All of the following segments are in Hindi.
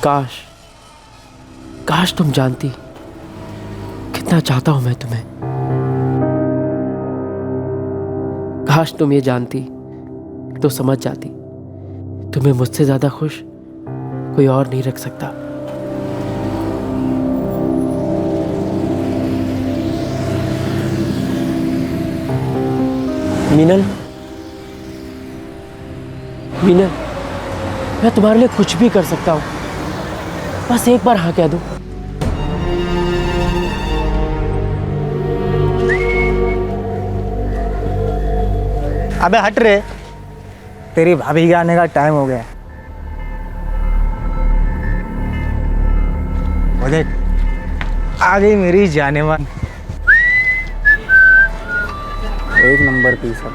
काश काश तुम जानती कितना चाहता हूं मैं तुम्हें। काश तुम ये जानती तो समझ जाती, तुम्हें मुझसे ज्यादा खुश कोई और नहीं रख सकता। मीनल, मीनल, मैं तुम्हारे लिए कुछ भी कर सकता हूं, बस एक बार हाँ कह दो। अबे हट रे, तेरी भाभी के आने का टाइम हो गया है। वो देख, आ गई मेरी जाने मन। एक नंबर पीस है।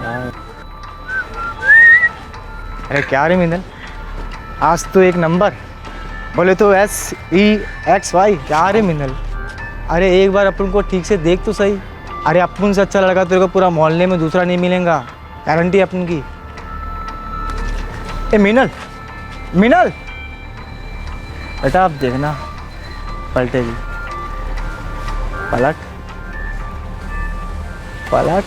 अरे क्या रे मिनल, आज तो एक नंबर बोले तो SEXY। क्या रे मिनल, अरे एक बार अपन को ठीक से देख तो सही। अरे अपन से अच्छा लड़का तेरे को पूरा मोहल्ले में दूसरा नहीं मिलेगा, गारंटी अपन की। ए मिनल, मिनल बेटा अब देखना पलटेगी। पलट पलट।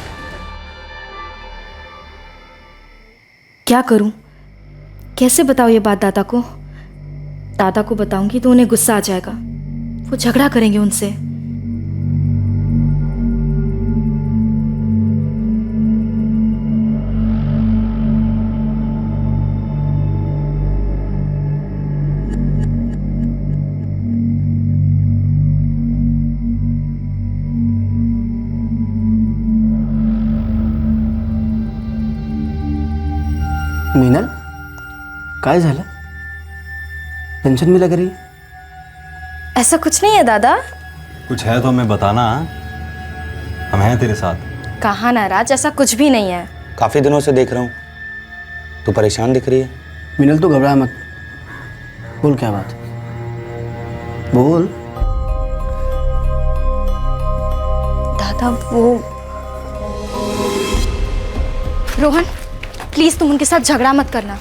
क्या करूं, कैसे बताऊं ये बात दादा को? दादा को बताऊंगी तो उन्हें गुस्सा आ जाएगा, वो झगड़ा करेंगे उनसे। मीनल, काय झालं? टेंशन में लग रही? ऐसा कुछ नहीं है दादा। कुछ है तो हमें बताना, हम हैं तेरे साथ। कहा ना राज, ऐसा कुछ भी नहीं है। काफी दिनों से देख रहा हूँ, तू परेशान दिख रही है। मीनल तू घबरा मत, बोल क्या बात, बोल। दादा वो रोहन, प्लीज तुम उनके साथ झगड़ा मत करना।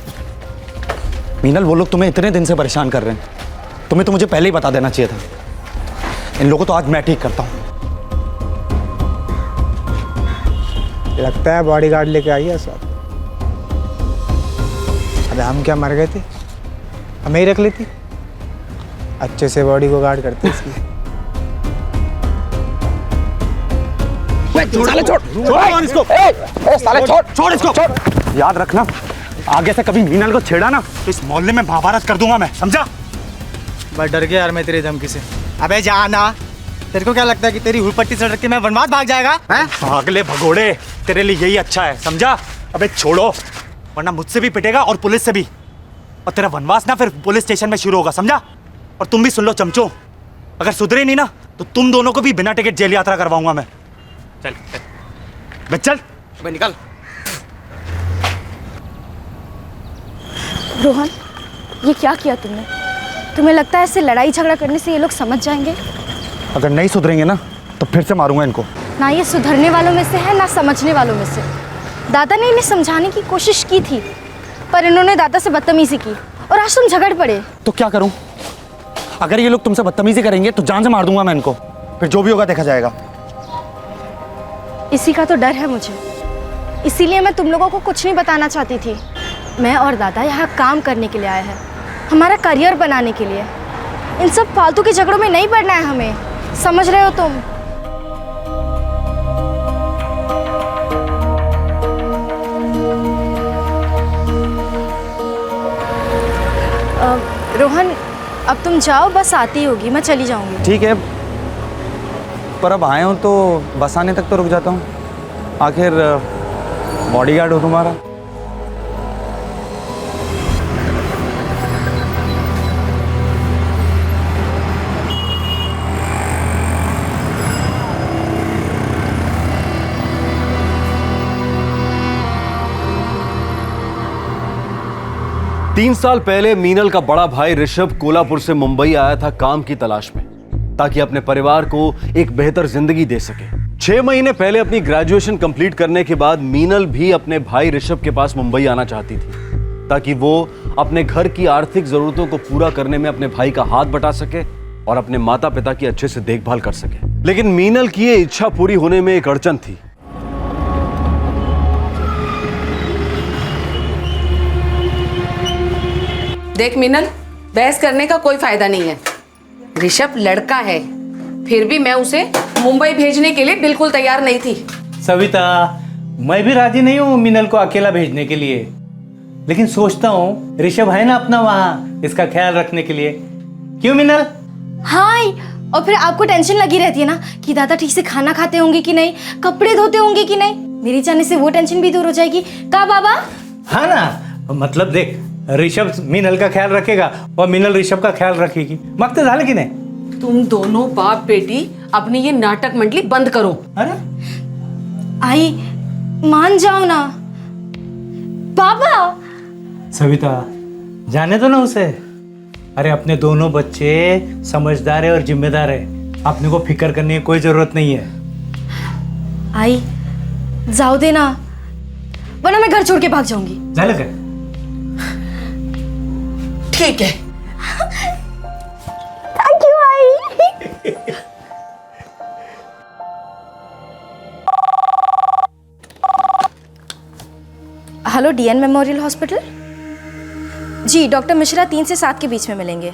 मीनल, वो लोग तुम्हें इतने दिन से परेशान कर रहे हैं, तुम्हें तो मुझे पहले ही बता देना चाहिए था। इन लोगों को तो आज मैं ठीक करता हूँ। लगता है बॉडीगार्ड लेके आई है साथ। अबे हम क्या मर गए थे, हमें ही रख लेती, अच्छे से बॉडी को गार्ड करते इसकी। छोड़ इसको, साले छोड़ इसको। याद रखना, आगे से कभी मीनल को छेड़ा ना तो इस मोहल्ले में महाभारत कर दूंगा मैं, समझा? बस डर गया यार मैं तेरी धमकी से। अबे जाना, तेरे को क्या लगता है कि तेरी हुलपट्टी सड़क के मैं वनवास भाग जाएगा? भाग ले भगोड़े, तेरे लिए यही अच्छा है, समझा? अबे छोड़ो, वरना मुझसे भी पिटेगा और पुलिस से भी, और तेरा वनवास ना फिर पुलिस स्टेशन में शुरू होगा, समझा? और तुम भी सुन लो चमचो, अगर सुधरे नहीं ना तो तुम दोनों को भी बिना टिकट जेल यात्रा करवाऊंगा मैं। चल बे चल, बे निकल। रोहन, ये क्या किया तुमने? तुम्हें लगता है ऐसे लड़ाई झगड़ा करने से ये लोग समझ जाएंगे? अगर नहीं सुधरेंगे ना तो फिर से मारूंगा इनको। ना ये सुधरने वालों में से है ना समझने वालों में से। दादा ने इन्हें समझाने की कोशिश की थी, पर इन्होंने दादा से बदतमीजी की और आज तुम झगड़ पड़े। तो क्या करूं? अगर ये लोग तुमसे बदतमीजी करेंगे तो जान से मार दूंगा मैं इनको, फिर जो भी होगा देखा जाएगा। इसी का तो डर है मुझे, इसीलिए मैं तुम लोगों को कुछ नहीं बताना चाहती थी। मैं और दादा यहाँ काम करने के लिए आए हैं, हमारा करियर बनाने के लिए। इन सब फालतू के झगड़ों में नहीं पड़ना है हमें, समझ रहे हो तुम? रोहन, अब तुम जाओ, बस आती होगी, मैं चली जाऊंगी। ठीक है, पर अब आए हो तो बस आने तक तो रुक जाता हूँ, आखिर बॉडीगार्ड हो तुम्हारा। तीन साल पहले मीनल का बड़ा भाई ऋषभ कोल्हापुर से मुंबई आया था काम की तलाश में, ताकि अपने परिवार को एक बेहतर जिंदगी दे सके। 6 महीने पहले अपनी ग्रेजुएशन कंप्लीट करने के बाद मीनल भी अपने भाई ऋषभ के पास मुंबई आना चाहती थी, ताकि वो अपने घर की आर्थिक जरूरतों को पूरा करने में अपने भाई का हाथ बटा सके और अपने माता पिता की अच्छे से देखभाल कर सके। लेकिन मीनल की ये इच्छा पूरी होने में एक अड़चन थी। देख मीनल, बहस करने का कोई फायदा नहीं है। ऋषभ लड़का है, फिर भी मैं उसे मुंबई भेजने के लिए बिल्कुल तैयार नहीं थी। सविता, मैं भी राजी नहीं हूँ मीनल को अकेला भेजने के लिए, लेकिन सोचता हूँ ऋषभ है ना अपना वहाँ इसका ख्याल रखने के लिए। क्यों मीनल? हाँ, और फिर आपको टेंशन लगी रहती है ना कि दादा ठीक से खाना खाते होंगे कि नहीं, कपड़े धोते होंगे कि नहीं। मेरे जाने से वो टेंशन भी दूर हो जाएगी का बाबा? हाँ ना, मतलब देख, ऋषभ मीनल का ख्याल रखेगा और मीनल ऋषभ का ख्याल रखेगी। मत झाले की नहीं? तुम दोनों बाप बेटी अपनी ये नाटक मंडली बंद करो। अरे आई, मान जाओ ना बाबा। सविता, जाने दो ना उसे। अरे अपने दोनों बच्चे समझदार है और जिम्मेदार है, अपने को फिक्र करने की कोई जरूरत नहीं है। आई, जाओ देना, वरना मैं घर छोड़ के भाग जाऊंगी। झालं का? ठीक है। थैंक यू आई। Hello, DN memorial hospital. जी, डॉक्टर मिश्रा 3 से 7 के बीच में मिलेंगे।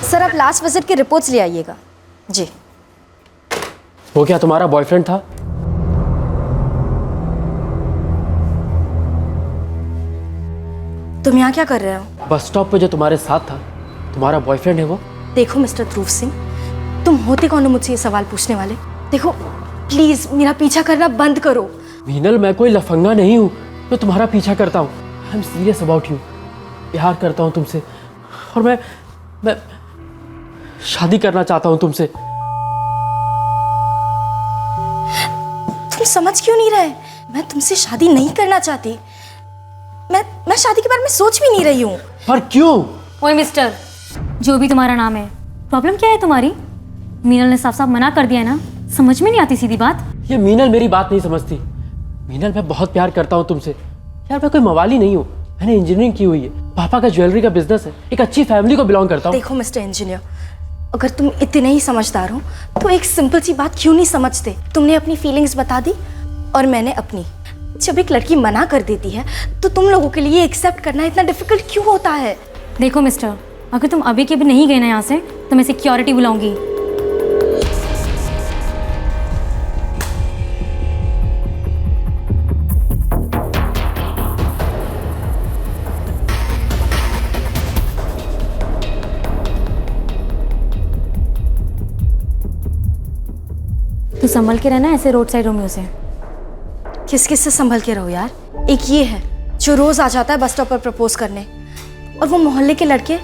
सर, आप लास्ट विजिट की रिपोर्ट्स ले आइएगा। जी। वो क्या तुम्हारा बॉयफ्रेंड था? तुम यहाँ क्या कर रहे हो? बस स्टॉप पे जो तुम्हारे साथ था, तुम्हारा बॉयफ्रेंड है वो? देखो मिस्टर ध्रुव सिंह, तुम होते कौन हो मुझसे ये सवाल पूछने वाले? देखो प्लीज मेरा पीछा करना बंद करो। मीनल, मैं कोई लफंगा नहीं हूँ जो तुम्हारा पीछा करता हूँ। I am serious about you. प्यार करता हूँ तुमसे और मैं शादी करना चाहता हूँ तुमसे। तुम समझ क्यों नहीं रहे? मैं तुमसे शादी नहीं करना चाहती। मैं शादी के बारे में सोच भी नहीं रही हूँ। पर क्यों? ओए मिस्टर, जो भी तुम्हारा नाम है, प्रॉब्लम क्या है तुम्हारी? मीनल ने साफ साफ मना कर दिया है ना, समझ में नहीं आती सीधी बात। ये मीनल मेरी बात नहीं समझती। मीनल, मैं बहुत प्यार करता हूँ तुमसे। यार, मैं कोई मवाली नहीं हूँ, मैंने इंजीनियरिंग की हुई है, पापा का ज्वेलरी का बिजनेस है, एक अच्छी फैमिली को बिलोंग करता हूँ। देखो मिस्टर इंजीनियर, अगर तुम इतने ही समझदार हो तो एक सिंपल सी बात क्यों नहीं समझते? तुमने अपनी फीलिंग्स बता दी और मैंने अपनी। जब एक लड़की मना कर देती है तो तुम लोगों के लिए एक्सेप्ट करना इतना डिफिकल्ट क्यों होता है? देखो मिस्टर, अगर तुम अभी के भी नहीं गए ना यहाँ से तो मैं सिक्योरिटी बुलाऊंगी। तू संभल के रहना ऐसे रोड साइड रोमियो से। किस किस से संभल के रहो यार? एक ये है जो रोज आ जाता है बस स्टॉप पर प्रपोज करने, और वो मोहल्ले के लड़के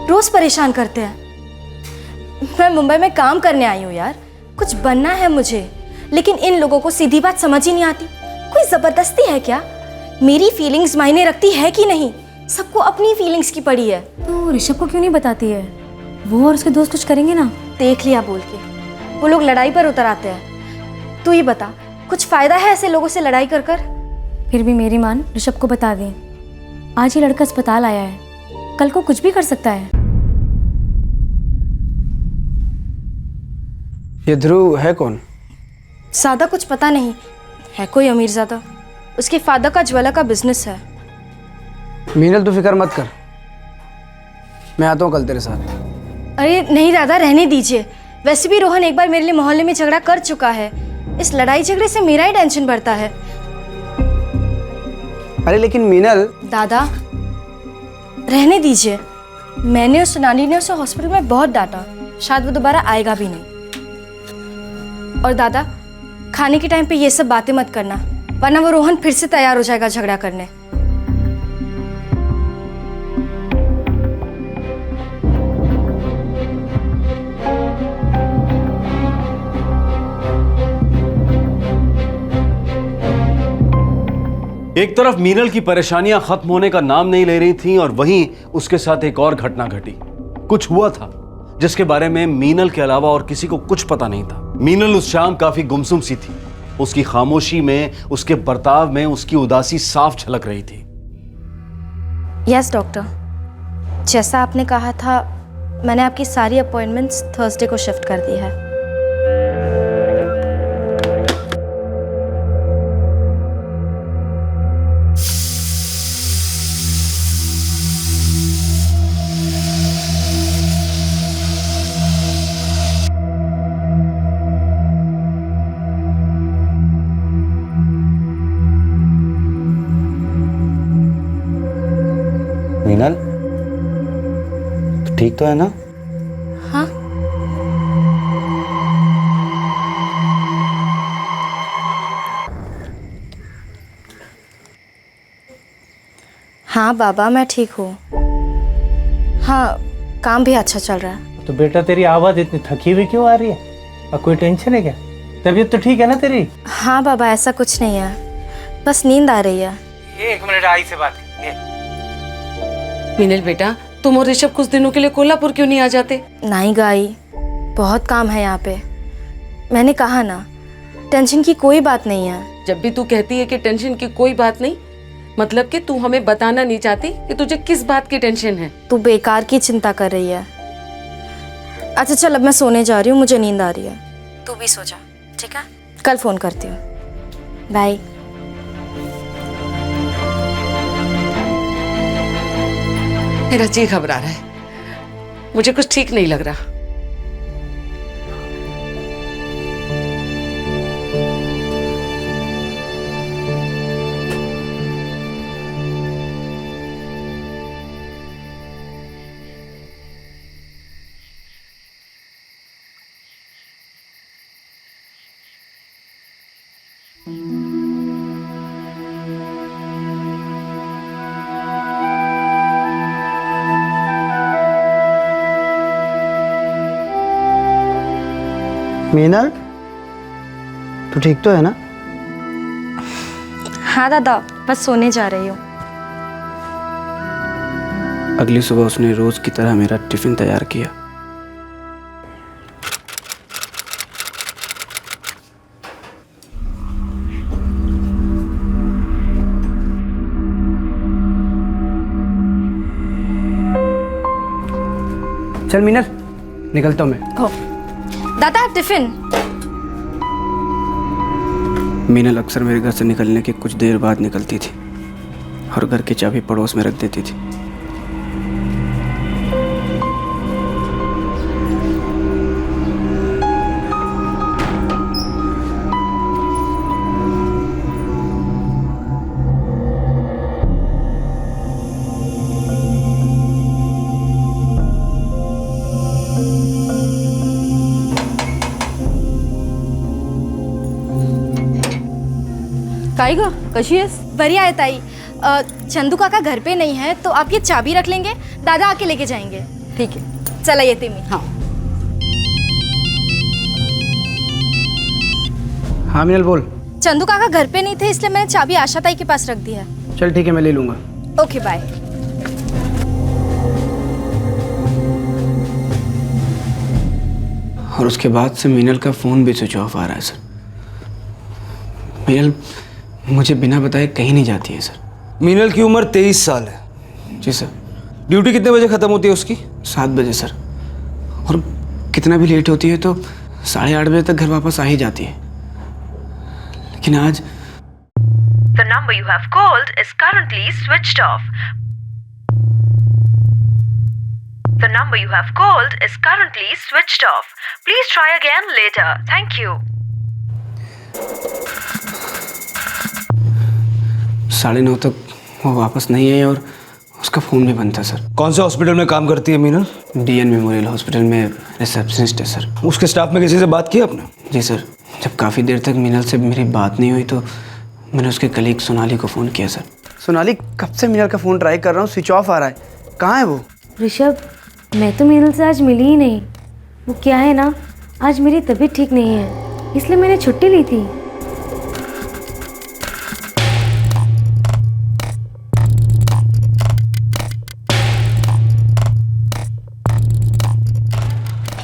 रोज परेशान करते हैं। मैं मुंबई में काम करने आई हूँ यार, कुछ बनना है मुझे, लेकिन इन लोगों को सीधी बात समझ ही नहीं आती। कोई जबरदस्ती है क्या? मेरी फीलिंग्स मायने रखती है कि नहीं? सबको अपनी फीलिंग्स की पड़ी है। तो ऋषभ को क्यों नहीं बताती है? वो और उसके दोस्त कुछ करेंगे ना। देख लिया बोल के, वो लोग लड़ाई पर उतर आते हैं। तू ये बता, कुछ फायदा है ऐसे लोगों से लड़ाई कर कर? फिर भी मेरी मान ऋषभ को बता दें। आज ये लड़का अस्पताल आया है, कल को कुछ भी कर सकता है। ये ध्रुव है कौन? ज़्यादा कुछ पता नहीं है, कोई अमीरज़ादा। उसके फादर का ज्वेलर का बिजनेस है। मीनल, तू फिक्र मत कर, मैं आता हूँ कल तेरे साथ। अरे नहीं दादा, रहने दीजिए। वैसे भी रोहन एक बार मेरे लिए मोहल्ले में झगड़ा कर चुका है। इस लड़ाई झगड़े से मेरा ही टेंशन बढ़ता है। अरे लेकिन मीनल। दादा रहने दीजिए। मैंने उस नानी ने उसे हॉस्पिटल में बहुत डांटा, शायद वो दोबारा आएगा भी नहीं। और दादा, खाने के टाइम पे ये सब बातें मत करना, वरना वो रोहन फिर से तैयार हो जाएगा झगड़ा करने। एक तरफ मीनल की परेशानियां खत्म होने का नाम नहीं ले रही थीं और वहीं उसके साथ एक और घटना घटी। कुछ हुआ था जिसके बारे में मीनल के अलावा और किसी को कुछ पता नहीं था। मीनल उस शाम काफी गुमसुम सी थी। उसकी खामोशी में, उसके बर्ताव में उसकी उदासी साफ झलक रही थी। यस डॉक्टर, जैसा आपने कहा था मैंने आपकी सारी अपॉइंटमेंट्स थर्सडे को शिफ्ट कर दी है। मीनल, तो ठीक तो है ना? हाँ हाँ बाबा, मैं ठीक हूँ। हाँ, काम भी अच्छा चल रहा है। तो बेटा तेरी आवाज़ इतनी थकी हुई क्यों आ रही है? और कोई टेंशन है क्या? तबीयत तो ठीक है ना तेरी? हाँ बाबा, ऐसा कुछ नहीं है, बस नींद आ रही है। एक मिनट, आई से बात कर। मीनल बेटा, तुम और ऋषभ कुछ दिनों के लिए कोल्हापुर क्यों नहीं आ जाते? नहीं गाई, बहुत काम है यहाँ पे। मैंने कहा ना, टेंशन की कोई बात नहीं है। जब भी तू कहती है कि टेंशन की कोई बात नहीं, मतलब कि तू हमें बताना नहीं चाहती कि तुझे किस बात की टेंशन है। तू बेकार की चिंता कर रही है। अच्छा चल, अब मैं सोने जा रही हूँ, मुझे नींद आ रही है। तू भी सो जा, ठीक है? कल फोन करती हूँ। बाय। मेरा जी घबरा रहा है, मुझे कुछ ठीक नहीं लग रहा। मीनल, तू ठीक तो है ना? हाँ दादा, बस सोने जा रही हूँ। अगली सुबह उसने रोज की तरह मेरा टिफिन तैयार किया। चल मीनल, निकलता हूँ मैं। हो दादा, टिफिन। मीनल अक्सर मेरे घर से निकलने के कुछ देर बाद निकलती थी और घर की चाबी पड़ोस में रख देती थी। काय गं, कशी आहेस? बरी आहे ताई। चंदू काका घर पे नहीं है, तो आप ये चाबी रख लेंगे, दादा आके लेके जाएंगे। ठीक है, चला येते मी। हाँ हाँ मीनल बोल। चंदू काका घर पे नहीं थे, इसलिए मैंने चाबी आशा ताई के पास रख दी है। चल ठीक है, मैं ले लूँगा। Okay bye. और उसके बाद से मीनल का फ़ोन भी स्विच ऑफ आ रहा है सर। मीनल मुझे बिना बताए कहीं नहीं जाती है सर। मीनल की उम्र 23 साल है। जी सर। ड्यूटी कितने बजे ख़त्म होती है उसकी? 7 बजे सर। और कितना भी लेट होती है तो 8:30 बजे तक घर वापस आ ही जाती है। लेकिन आज The number you have called is currently switched off. The number you have called is currently switched off. Please try again later. Thank you. 9:30 तक वो वापस नहीं आई और उसका फ़ोन भी बंद था सर। कौन से हॉस्पिटल में काम करती है मीनल? DN मेमोरियल हॉस्पिटल में रिसेप्शनिस्ट है सर। उसके स्टाफ में किसी से बात की आपने? जी सर। जब काफ़ी देर तक मीनल से मेरी बात नहीं हुई तो मैंने उसके कलीग सोनाली को फ़ोन किया सर। सोनाली, कब से मीनल का फ़ोन ट्राई कर रहा हूँ, स्विच ऑफ आ रहा है। कहाँ है वो? ऋषभ, मैं तो मीनल से आज मिली ही नहीं। वो क्या है ना, आज मेरी तबीयत ठीक नहीं है, इसलिए मैंने छुट्टी ली थी।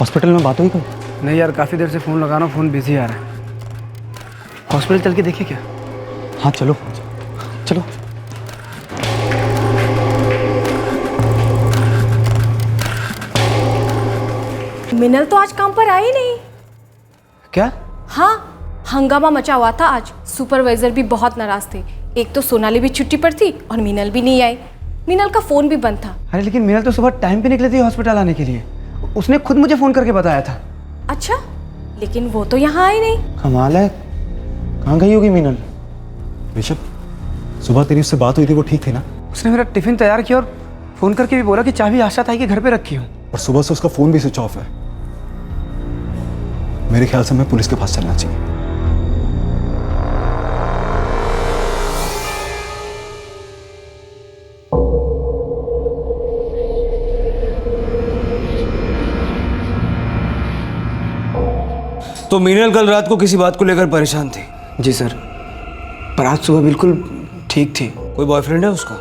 हॉस्पिटल में बात हुई कोई? नहीं यार, काफ़ी देर से फ़ोन लगा रहा हूँ, फ़ोन बिजी आ रहा है। हॉस्पिटल चल के देखिए क्या? हाँ चलो चलो। मिनल तो आज काम पर आई नहीं। क्या? हाँ, हंगामा मचा हुआ था आज। सुपरवाइजर भी बहुत नाराज थे। एक तो सोनाली भी छुट्टी पर थी और मीनल भी नहीं आई। मीनल का फोन भी बंद था। अरे लेकिन मीनल तो सुबह टाइम पे निकली थी हॉस्पिटल आने के लिए। उसने खुद मुझे फ़ोन करके बताया था। अच्छा, लेकिन वो तो यहाँ आई नहीं। कमाल है, कहाँ गई होगी मीनल? ऋषभ, सुबह तेरी उससे बात हुई थी, वो ठीक थी ना? उसने मेरा टिफिन तैयार किया और फ़ोन करके भी बोला कि चाबी आशा ताई के घर पे रखी हूँ। और सुबह से उसका फ़ोन भी स्विच ऑफ है। मेरे ख्याल से हमें पुलिस के पास चलना चाहिए। तो मीनल कल रात को किसी बात को लेकर परेशान थी? जी सर, पर आज सुबह बिल्कुल ठीक थी। कोई बॉयफ्रेंड है उसका?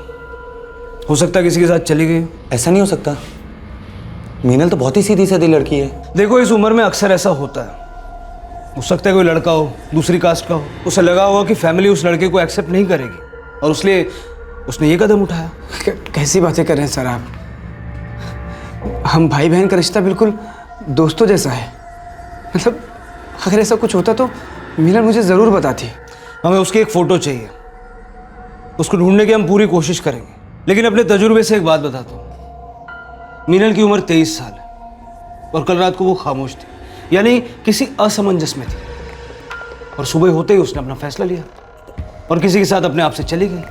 हो सकता है किसी के साथ चली गई। ऐसा नहीं हो सकता, मीनल तो बहुत ही सीधी सादी लड़की है। देखो इस उम्र में अक्सर ऐसा होता है। हो सकता है कोई लड़का हो, दूसरी कास्ट का हो, उसे लगा होगा कि फैमिली उस लड़के को एक्सेप्ट नहीं करेगी और इसलिए उसने ये कदम उठाया। कैसी बातें कर रहे हैं सर आप? हम भाई बहन का रिश्ता बिल्कुल दोस्तों जैसा है। मतलब अगर ऐसा कुछ होता तो मीनल मुझे ज़रूर बताती। हमें उसकी एक फ़ोटो चाहिए। उसको ढूंढने की हम पूरी कोशिश करेंगे, लेकिन अपने तजुर्बे से एक बात बताता हूँ। मीनल की उम्र 23 साल है और कल रात को वो खामोश थी, यानी किसी असमंजस में थी। और सुबह होते ही उसने अपना फैसला लिया और किसी के साथ अपने आप से चली गई।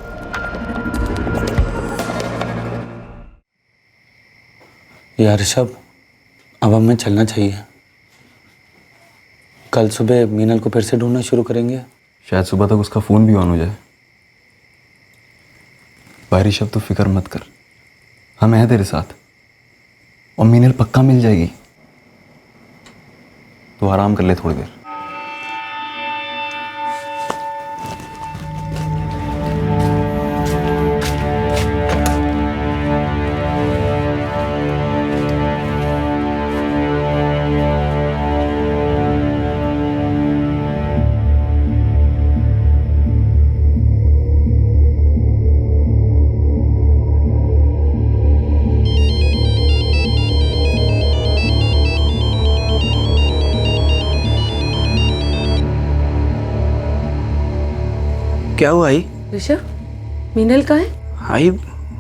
यार ऋषभ, अब हमें चलना चाहिए। कल सुबह मीनल को फिर से ढूंढना शुरू करेंगे। शायद सुबह तक उसका फ़ोन भी ऑन हो जाए। भाई ऋषभ, तो फिक्र मत कर, हम हैं तेरे साथ और मीनल पक्का मिल जाएगी। तो आराम कर ले थोड़ी देर। क्या हुआ आई? ऋषभ, मीनल का है? आई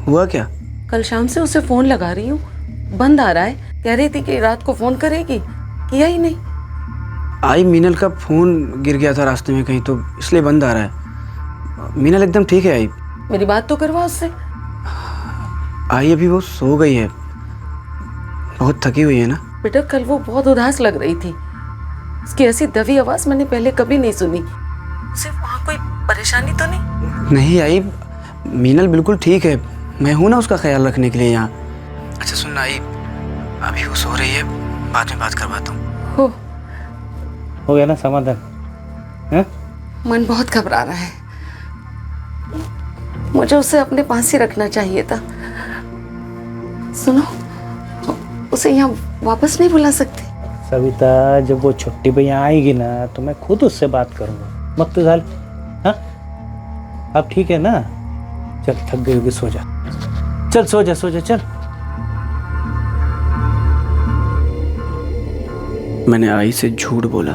हुआ क्या? कल शाम से उसे फोन लगा रही हूँ, बंद आ रहा है। कह रही थी कि रात को फोन करेगी, किया ही नहीं। आई मीनल का फ़ोन गिर गया था रास्ते में कहीं, तो इसलिए बंद आ रहा है। मीनल एकदम ठीक है। आई मेरी बात तो करवा उससे। आई अभी वो सो गई है, बहुत थकी हुई है ना। बेटा, कल वो बहुत उदास लग रही थी। उसकी ऐसी दबी आवाज़ मैंने पहले कभी नहीं सुनी। उसे वहाँ कोई परेशानी तो नहीं? नहीं आई, मीनल बिल्कुल ठीक है। मैं हूँ ना उसका ख्याल रखने के लिए यहाँ। अच्छा सुनना आई, अभी वो सो रही है, बाद में बात करवाता हूँ। हो गया ना समाधान? हैं? मन बहुत घबरा रहा है। मुझे उसे अपने पास ही रखना चाहिए था। सुनो, उसे यहाँ वापस नहीं बुला सकते? सविता, जब वो छुट्टी पे यहाँ आएगी ना तो मैं खुद उससे बात करूँगा। मत तो झाल। हाँ, अब ठीक है ना? चल, थक गई होगी, सो जा। चल सो जा, सो जा, चल। मैंने आई से झूठ बोला।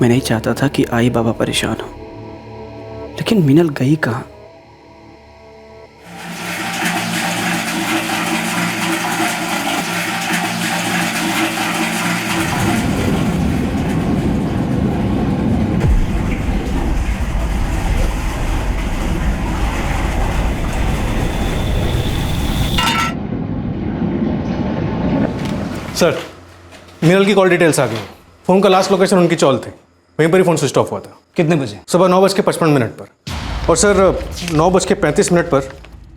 मैं नहीं चाहता था कि आई बाबा परेशान हो, लेकिन मीनल गई कहाँ? सर, मीनल की कॉल डिटेल्स आ गई। फ़ोन का लास्ट लोकेशन उनकी चौल थे, वहीं पर ही फ़ोन स्विच ऑफ हुआ था। कितने बजे? सुबह 9:55 पर। और सर 9:35 पर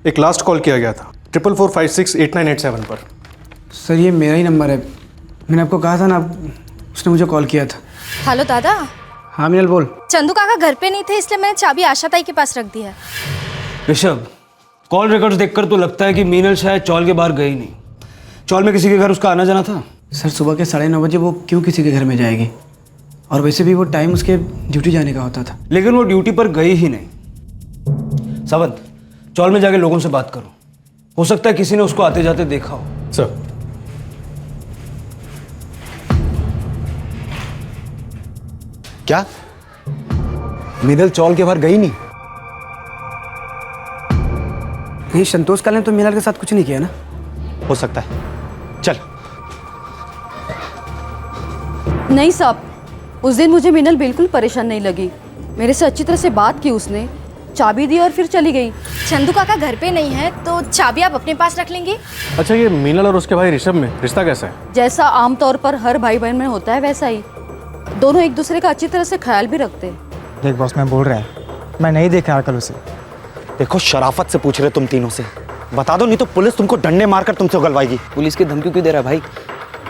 एक लास्ट कॉल किया गया था 44468987 पर। सर ये मेरा ही नंबर है, मैंने आपको कहा था ना, उसने मुझे कॉल किया था। हेलो दादा। हाँ मीनल बोल। चंदू काका घर पे नहीं थे, इसलिए मैंने चाबी आशा ताई के पास रख दी है। ऋषभ, कॉल रिकॉर्ड्स देखकर तो लगता है कि मीनल शायद चौल के बाहर गई नहीं। चौल में किसी के घर उसका आना जाना था? सर सुबह के 9:30 बजे वो क्यों किसी के घर में जाएगी? और वैसे भी वो टाइम उसके ड्यूटी जाने का होता था। लेकिन वो ड्यूटी पर गई ही नहीं। सावंत, चौल में जाके लोगों से बात करो, हो सकता है किसी ने उसको आते जाते देखा हो। सर। क्या मीनल चौल के बाहर गई नहीं? नहीं, संतोष काले ने तो मीनल के साथ कुछ नहीं किया ना। हो सकता है, चल। नहीं साहब, उस दिन मुझे मीनल बिल्कुल परेशान नहीं लगी। मेरे से अच्छी तरह से बात की उसने, चाबी दी और फिर चली गई। चंदू काका घर पे नहीं है तो चाबी आप अपने पास रख लेंगे। अच्छा, ये मीनल और उसके भाई ऋषभ में रिश्ता कैसा है? जैसा आमतौर पर हर भाई बहन में होता है वैसा ही। दोनों एक दूसरे का अच्छी तरह से ख्याल भी रखते हैं। देख बॉस, मैं बोल रहा है, मैं नहीं देखा कल उसे। देखो, शराफत से पूछ रहे तुम तीनों से, बता दो नहीं तो पुलिस तुमको डंडे मारकर तुमसे उगलवाएगी। पुलिस की धमकी क्यों दे रहा है भाई?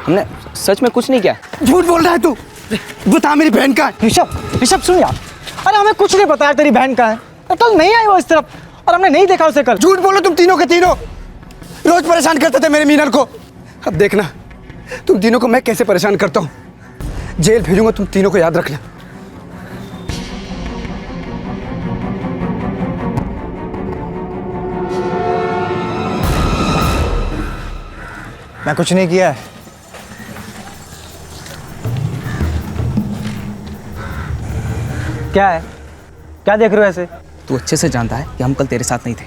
हमने सच में कुछ नहीं किया। झूठ बोल रहा है तू। बता मेरी बहन का। ऋषभ सुन यार, अरे हमें कुछ नहीं पता तेरी बहन का है। कल नहीं आई वो इस तरफ और हमने नहीं देखा उसे कल। झूठ बोलो तुम तीनों के तीनों। रोज परेशान करते थे मेरे मीनल को। अब देखना तुम तीनों को मैं कैसे परेशान करता हूँ। जेल भेजूंगा तुम तीनों को, याद रखना। मैं कुछ नहीं किया है। क्या है? क्या देख रहे हो ऐसे? तू अच्छे से जानता है कि हम कल तेरे साथ नहीं थे।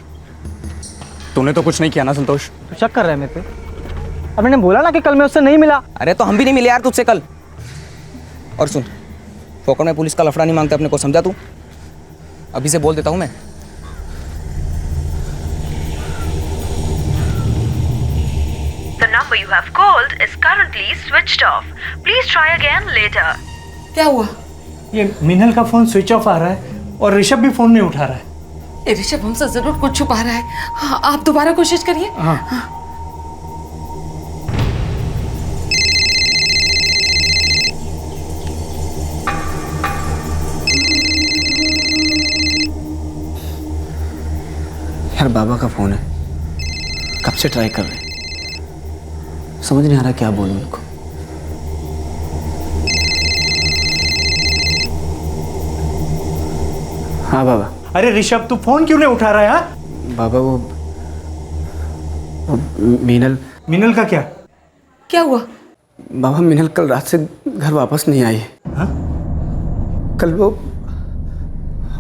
तूने तो कुछ नहीं किया ना संतोष? तू शक कर रहा है मेरे पे? अब मैंने बोला ना कि कल मैं उससे नहीं मिला। अरे तो हम भी नहीं मिले यार तुझसे कल। और सुन, फोकट में पुलिस का लफड़ा नहीं मांगता अपने को, समझा तू? अभी से बोल देता हूं मैं। The number you have called is currently switched off. Please try again later. क्या हुआ? ये मीनल का फोन स्विच ऑफ आ रहा है और ऋषभ भी फोन नहीं उठा रहा है। ये ऋषभ हमसे जरूर कुछ छुपा रहा है। हाँ, आप दोबारा कोशिश करिए। हाँ। यार बाबा का फोन है, कब से ट्राई कर रहे हैं, समझ नहीं आ रहा क्या बोलूं उनको। हाँ बाबा। अरे ऋषभ, तू फोन क्यों नहीं उठा रहा है? हाँ बाबा वो मीनल का क्या? क्या हुआ? बाबा मीनल कल रात से घर वापस नहीं आई है। हाँ? कल वो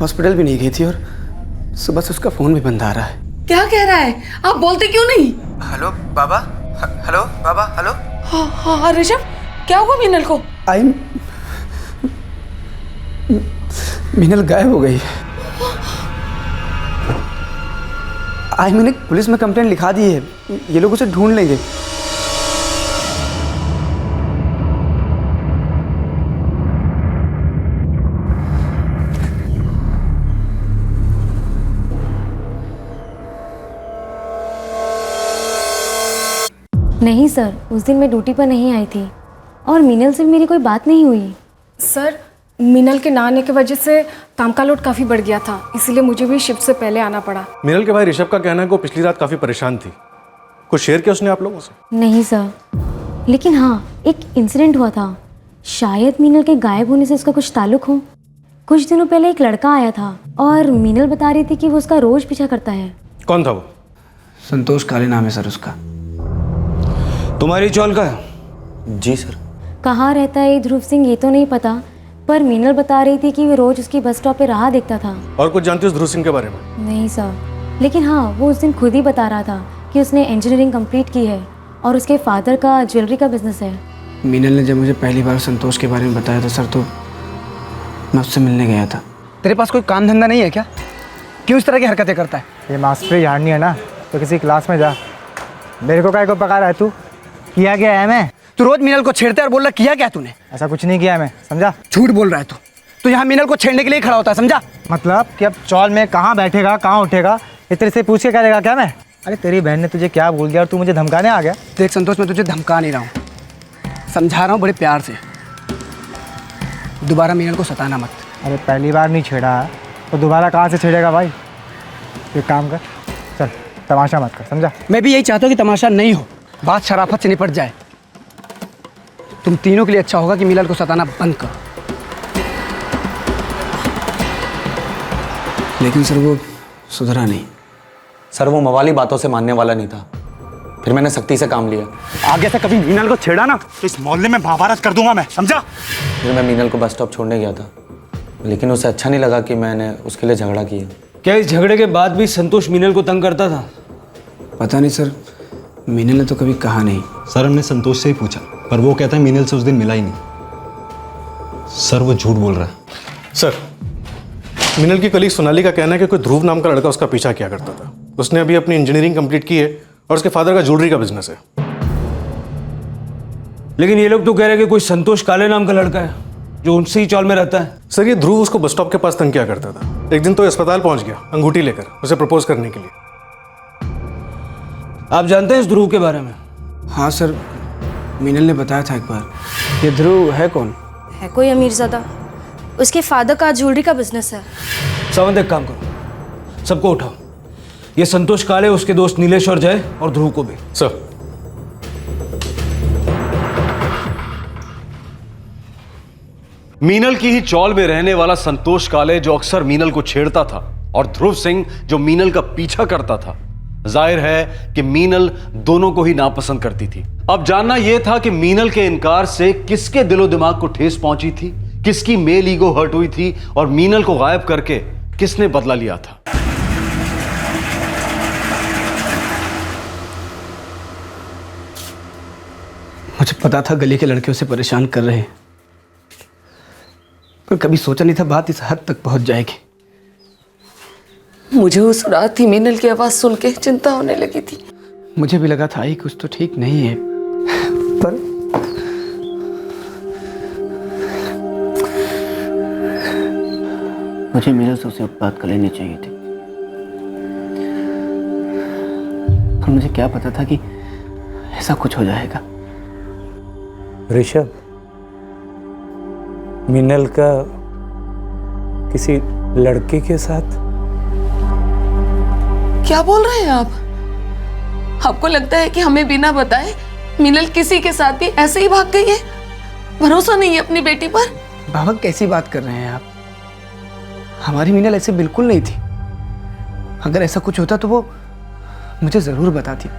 हॉस्पिटल भी नहीं गई थी और सुबह से उसका फोन भी बंद आ रहा है। क्या कह रहा है? आप बोलते क्यों नहीं? हेलो बाबा। हेलो बाबा। हेलो। हाँ ऋषभ, क्या हुआ मीनल को? मीनल गायब हो गई। मैंने पुलिस में कंप्लेंट लिखा दी है, ये लोग उसे ढूंढ लेंगे। नहीं सर, उस दिन मैं ड्यूटी पर नहीं आई थी और मीनल से भी मेरी कोई बात नहीं हुई। सर, मीनल के ना आने की वजह से काम का लोड काफ़ी बढ़ गया था, इसीलिए मुझे भी शिफ्ट से पहले आना पड़ा। मीनल के भाई ऋषभ का कहना है कि वो पिछली रात काफ़ी परेशान थी। कुछ शेयर किया उसने आप लोगों से? नहीं सर, लेकिन हाँ, एक इंसिडेंट हुआ था। शायद मीनल के गायब होने से इसका कुछ ताल्लुक हो। कुछ दिनों पहले एक लड़का आया था और मीनल बता रही थी कि वो उसका रोज पीछा करता है। कौन था वो? संतोष काले नाम है सर उसका। तुम्हारी चौल का? जी सर। कहाँ रहता है ध्रुव सिंह ये तो नहीं पता, पर मीनल बता रही थी कि वो रोज उसकी बस स्टॉप पे राह देखता था। और कुछ जानती हो ध्रुव सिंह के बारे में? नहीं सर, लेकिन हाँ, वो उस दिन खुद ही बता रहा था कि उसने इंजीनियरिंग कंप्लीट की है और उसके फादर का ज्वेलरी का बिजनेस है। मीनल ने जब मुझे पहली बार संतोष के बारे में बताया था सर, तो मैं उससे मिलने गया था। तेरे पास कोई काम धंधा नहीं है क्या? क्यों इस तरह की हरकतें करता है? ये मास्टरी झाड़नी है ना तो किसी क्लास में जा। मेरे को काय को पका रहा है तू? किया क्या है मैं? तू रोज मीनल को छेड़ता है और बोल रहा किया क्या तूने? ऐसा कुछ नहीं किया है मैं, समझा? झूठ बोल रहा है तू। तो यहाँ मीनल को छेड़ने के लिए खड़ा होता है, समझा? मतलब कि अब चौल में कहाँ बैठेगा, कहाँ उठेगा, ये तेरे से पूछ के करेगा क्या मैं? अरे तेरी बहन ने तुझे क्या बोल दिया और तू मुझे धमकाने आ गया? देख संतोष, मैं तुझे धमका नहीं रहा हूँ, समझा रहा हूँ बड़े प्यार से। दोबारा मीनल को सताना मत। अरे पहली बार नहीं छेड़ा है तो दोबारा कहाँ से छेड़ेगा भाई? एक काम कर, चल तमाशा मत कर, समझा? मैं भी यही चाहता हूँ कि तमाशा नहीं हो, बात शराफत से निपट जाए। तुम तीनों के लिए अच्छा होगा कि मीनल को सताना बंद करो। लेकिन सर वो सुधरा नहीं। सर वो मवाली बातों से मानने वाला नहीं था, फिर मैंने सख्ती से काम लिया। आगे से कभी मीनल को छेड़ा ना तो इस मोहल्ले में महाभारत कर दूंगा मैं, समझा? फिर मैं मीनल को बस स्टॉप छोड़ने गया था, लेकिन उसे अच्छा नहीं लगा कि मैंने उसके लिए झगड़ा किया। क्या इस झगड़े के बाद भी संतोष मीनल को तंग करता था? पता नहीं सर, मीनल ने तो कभी कहा नहीं। सर हमने संतोष से ही पूछा, पर वो कहता है मीनल से उस दिन मिला ही नहीं। सर वो झूठ बोल रहा है। सर मीनल की कलीग सोनाली का कहना है कि कोई ध्रुव नाम का लड़का उसका पीछा किया करता था। उसने अभी अपनी इंजीनियरिंग कंप्लीट की है और उसके फादर का ज्वेलरी का बिजनेस है। लेकिन ये लोग तो कह रहे हैं कि कोई संतोष काले नाम का लड़का है जो उनसे ही चौल में रहता है। सर ये ध्रुव उसको बस स्टॉप के पास तंग किया करता था। एक दिन तो अस्पताल पहुंच गया अंगूठी लेकर उसे प्रपोज करने के लिए। आप जानते हैं इस ध्रुव के बारे में? हाँ सर, मीनल ने बताया था एक बार। ये ध्रुव है कौन? है कोई अमीरज़ादा, उसके फादर का ज्वेलरी का बिजनेस है। सावंत एक काम करो, सबको उठाओ। ये संतोष काले, उसके दोस्त नीलेश और जय और ध्रुव को भी। सर मीनल की ही चौल में रहने वाला संतोष काले जो अक्सर मीनल को छेड़ता था, और ध्रुव सिंह जो मीनल का पीछा करता था। जाहिर है कि मीनल दोनों को ही नापसंद करती थी। अब जानना यह था कि मीनल के इनकार से किसके दिलो दिमाग को ठेस पहुंची थी, किसकी मेल ईगो हर्ट हुई थी, और मीनल को गायब करके किसने बदला लिया था। मुझे पता था गली के लड़के उसे परेशान कर रहे हैं, पर कभी सोचा नहीं था बात इस हद तक पहुंच जाएगी। मुझे उस रात ही मीनल की आवाज सुन के चिंता होने लगी थी। मुझे भी लगा था आई कुछ तो ठीक नहीं है, पर मुझे मीनल से उसे बात कर लेनी चाहिए थी। पर मुझे क्या पता था कि ऐसा कुछ हो जाएगा। ऋषभ, मीनल का किसी लड़के के साथ? क्या बोल रहे हैं आप? आपको लगता है कि हमें बिना बताए मीनल किसी के साथ ही ऐसे ही भाग गई है? भरोसा नहीं है अपनी बेटी पर? बाबा कैसी बात कर रहे हैं आप? हमारी मीनल ऐसे बिल्कुल नहीं थी। अगर ऐसा कुछ होता तो वो मुझे जरूर बताती।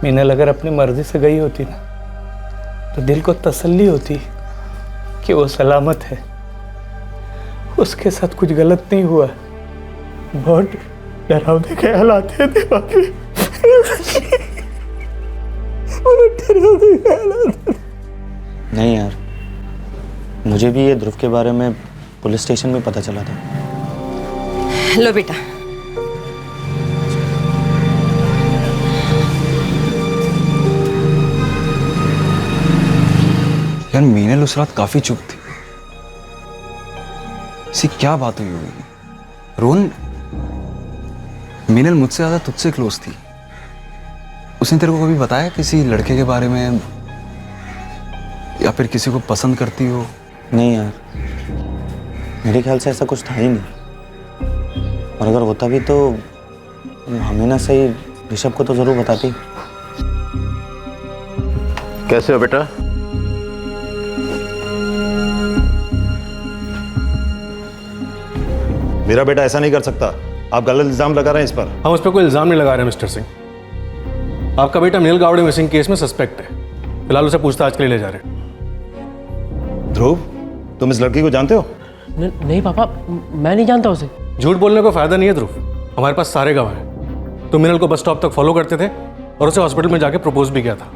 मीनल अगर अपनी मर्जी से गई होती ना तो दिल को तसल्ली होती कि वो सलामत है, उसके साथ कुछ गलत नहीं हुआ। बहुत डरावने ख्याल आते हैं दिमाग में। नहीं यार, मुझे भी ये ध्रुव के बारे में पुलिस स्टेशन में पता चला था। लो बेटा, यार मीनल उस रात काफी चुप थी। इसी क्या बात हुई होगी? रोहन, मीनल मुझसे ज्यादा तुझसे क्लोज थी। उसने तेरे को कभी बताया किसी लड़के के बारे में, या फिर किसी को पसंद करती हो? नहीं यार, मेरे ख्याल से ऐसा कुछ था ही नहीं। और अगर होता भी तो हमें ना सही ऋषभ को तो जरूर बताती। कैसे हो बेटा? मेरा बेटा ऐसा नहीं कर सकता। आप गलत इल्जाम लगा रहे हैं इस पर। हम उस पर कोई इल्जाम नहीं लगा रहे मिस्टर सिंह। आपका बेटा मीनल गावड़े मिसिंग केस में सस्पेक्ट है। फिलहाल उसे पूछताछ के लिए ले जा रहे हैं। ध्रुव, तुम इस लड़की को जानते हो? नहीं पापा, मैं नहीं जानता उसे। झूठ बोलने को फायदा नहीं है ध्रुव, हमारे पास सारे गवाह हैं। तुम मीनल को बस स्टॉप तक फॉलो करते थे और उसे हॉस्पिटल में जाके प्रपोज भी किया था।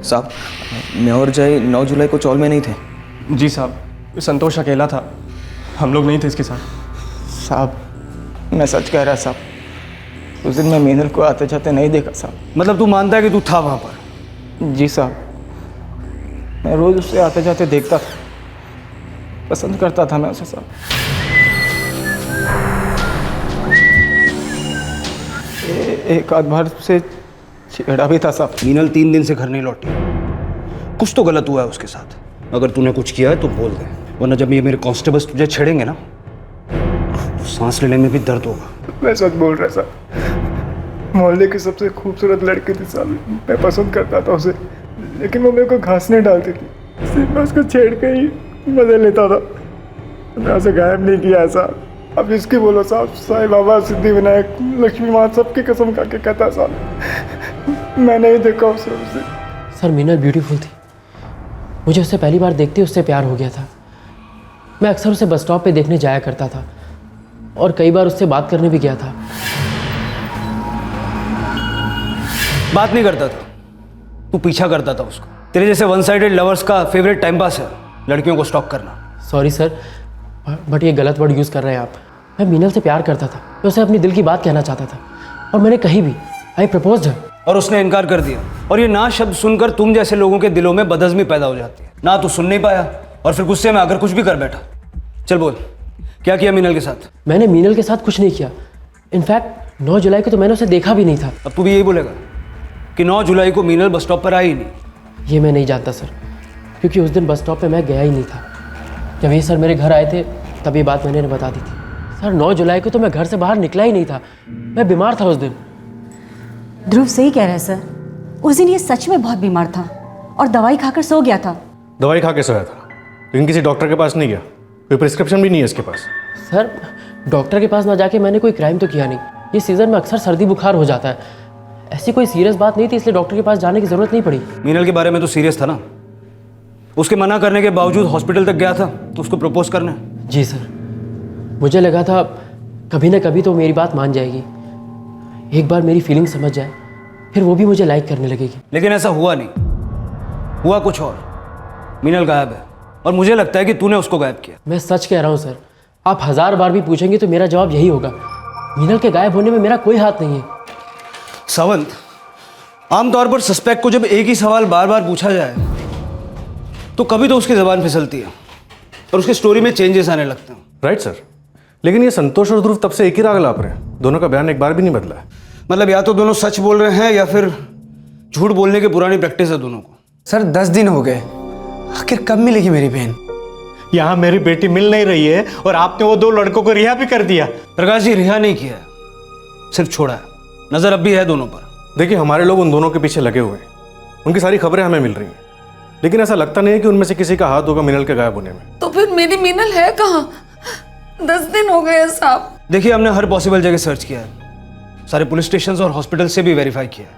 साहब, मैं और जय 9 जुलाई को चौल में नहीं थे। जी साहब, संतोष अकेला था, हम लोग नहीं थे इसके साथ। साहब, मैं सच कह रहा साहब। उस दिन मैं मीनल को आते जाते नहीं देखा साहब। मतलब तू मानता है कि तू था वहां पर? जी साहब, मैं रोज उससे आते जाते देखता था, पसंद करता था मैं उसे साहब। एक आध बार से छेड़ा भी था साहब। मीनल 3 दिन से घर नहीं लौटी। कुछ तो गलत हुआ है उसके साथ। अगर तूने कुछ किया है तो बोल दे, वरना जब ये मेरे कांस्टेबल्स तुझे छेड़ेंगे ना, सांस लेने में भी दर्द होगा। मैं सच बोल रहा साहब। मोहल्ले की सबसे खूबसूरत लड़की थी साहब, मैं पसंद करता था उसे, लेकिन वो मेरे को घासने डालती थी, इसलिए मैं उसको छेड़ के ही मजे लेता था। मैं उसे गायब नहीं किया है साहब। अब इसकी बोलो साहब, साईं बाबा, सिद्धिविनायक, लक्ष्मी माँ, सबकी कसम खा के कहता साहब, मैंने ही देखा उसे। सर मीनल ब्यूटीफुल थी, मुझे उससे पहली बार देखते ही उससे प्यार हो गया था। मैं अक्सर उसे बस स्टॉप पे देखने जाया करता था और कई बार उससे बात करने भी गया था। बात नहीं करता था, तू पीछा करता था उसको। तेरे जैसे वन साइडेड लवर्स का फेवरेट टाइम पास है लड़कियों को स्टॉक करना। सॉरी सर, बट ये गलत वर्ड यूज़ कर रहे हैं आप। मैं मीनल से प्यार करता था, मैं उसे अपनी दिल की बात कहना चाहता था और मैंने कही भी, आई प्रपोज्ड हर। और उसने इनकार कर दिया। और ये ना शब्द सुनकर तुम जैसे लोगों के दिलों में बदहज़मी पैदा हो जाती है। ना तू सुन नहीं पाया और फिर गुस्से में आकर कुछ भी कर बैठा। चल बोल, क्या किया मीनल के साथ? मैंने मीनल के साथ कुछ नहीं किया। इनफैक्ट 9 जुलाई को तो मैंने उसे देखा भी नहीं था। अब तू भी यही बोलेगा कि 9 जुलाई को मीनल बस स्टॉप पर आई ही नहीं? ये मैं नहीं जानता सर, क्योंकि उस दिन बस स्टॉप पे मैं गया ही नहीं था। जब ये सर मेरे घर आए थे तब ये बात मैंने बता दी थी। सर 9 जुलाई को तो मैं घर से बाहर निकला ही नहीं था, मैं बीमार था उस दिन। ध्रुव सही कह रहा है सर, उस दिन ये सच में बहुत बीमार था और दवाई खाकर सो गया था। दवाई खा के सोया था, लेकिन किसी डॉक्टर के पास नहीं गया, कोई प्रिस्क्रिप्शन भी नहीं है इसके पास। सर डॉक्टर के पास ना जाके मैंने कोई क्राइम तो किया नहीं। ये सीज़न में अक्सर सर्दी बुखार हो जाता है, ऐसी कोई सीरियस बात नहीं थी, इसलिए डॉक्टर के पास जाने की ज़रूरत नहीं पड़ी। मीनल के बारे में तो सीरियस था ना, उसके मना करने के बावजूद हॉस्पिटल तक गया था तो उसको प्रपोज करना। जी सर, मुझे लगा था कभी ना कभी तो मेरी बात मान जाएगी, एक बार मेरी फीलिंग समझ जाए, फिर वो भी मुझे लाइक करने लगेगी। लेकिन ऐसा हुआ नहीं, हुआ कुछ और। मीनल गायब है और मुझे लगता है कि तूने उसको गायब किया। मैं सच कह रहा हूँ सर, आप 1000 बार भी पूछेंगे तो मेरा जवाब यही होगा, मीनल के गायब होने में मेरा कोई हाथ नहीं है। सावंत, आमतौर पर सस्पेक्ट को जब एक ही सवाल बार बार पूछा जाए तो कभी तो उसकी जबान फिसलती है और उसकी स्टोरी में चेंजेस आने लगते हैं। राइट सर, लेकिन ये संतोष और ध्रुव तब से एक ही राग लाप रहे हैं, दोनों का बयान एक बार भी नहीं बदला है। मतलब या तो दोनों सच बोल रहे हैं या फिर झूठ बोलने की पुरानी प्रैक्टिस है दोनों को। सर 10 दिन हो गए, आखिर कब मिलेगी मेरी बहन? यहाँ मेरी बेटी मिल नहीं रही है और आपने वो 2 लड़कों को रिहा भी कर दिया। प्रकाश जी, रिहा नहीं किया, सिर्फ छोड़ा है। नजर अब भी है दोनों पर। देखिए, हमारे लोग उन दोनों के पीछे लगे हुए हैं, उनकी सारी खबरें हमें मिल रही हैं, लेकिन ऐसा लगता नहीं है कि उनमें से किसी का हाथ होगा मीनल के गायब होने में। तो फिर मेरी मीनल है कहाँ? 10 दिन हो गए साहब। देखिए, हमने हर पॉसिबल जगह सर्च किया है, सारे पुलिस स्टेशन और हॉस्पिटल से भी वेरीफाई किया है।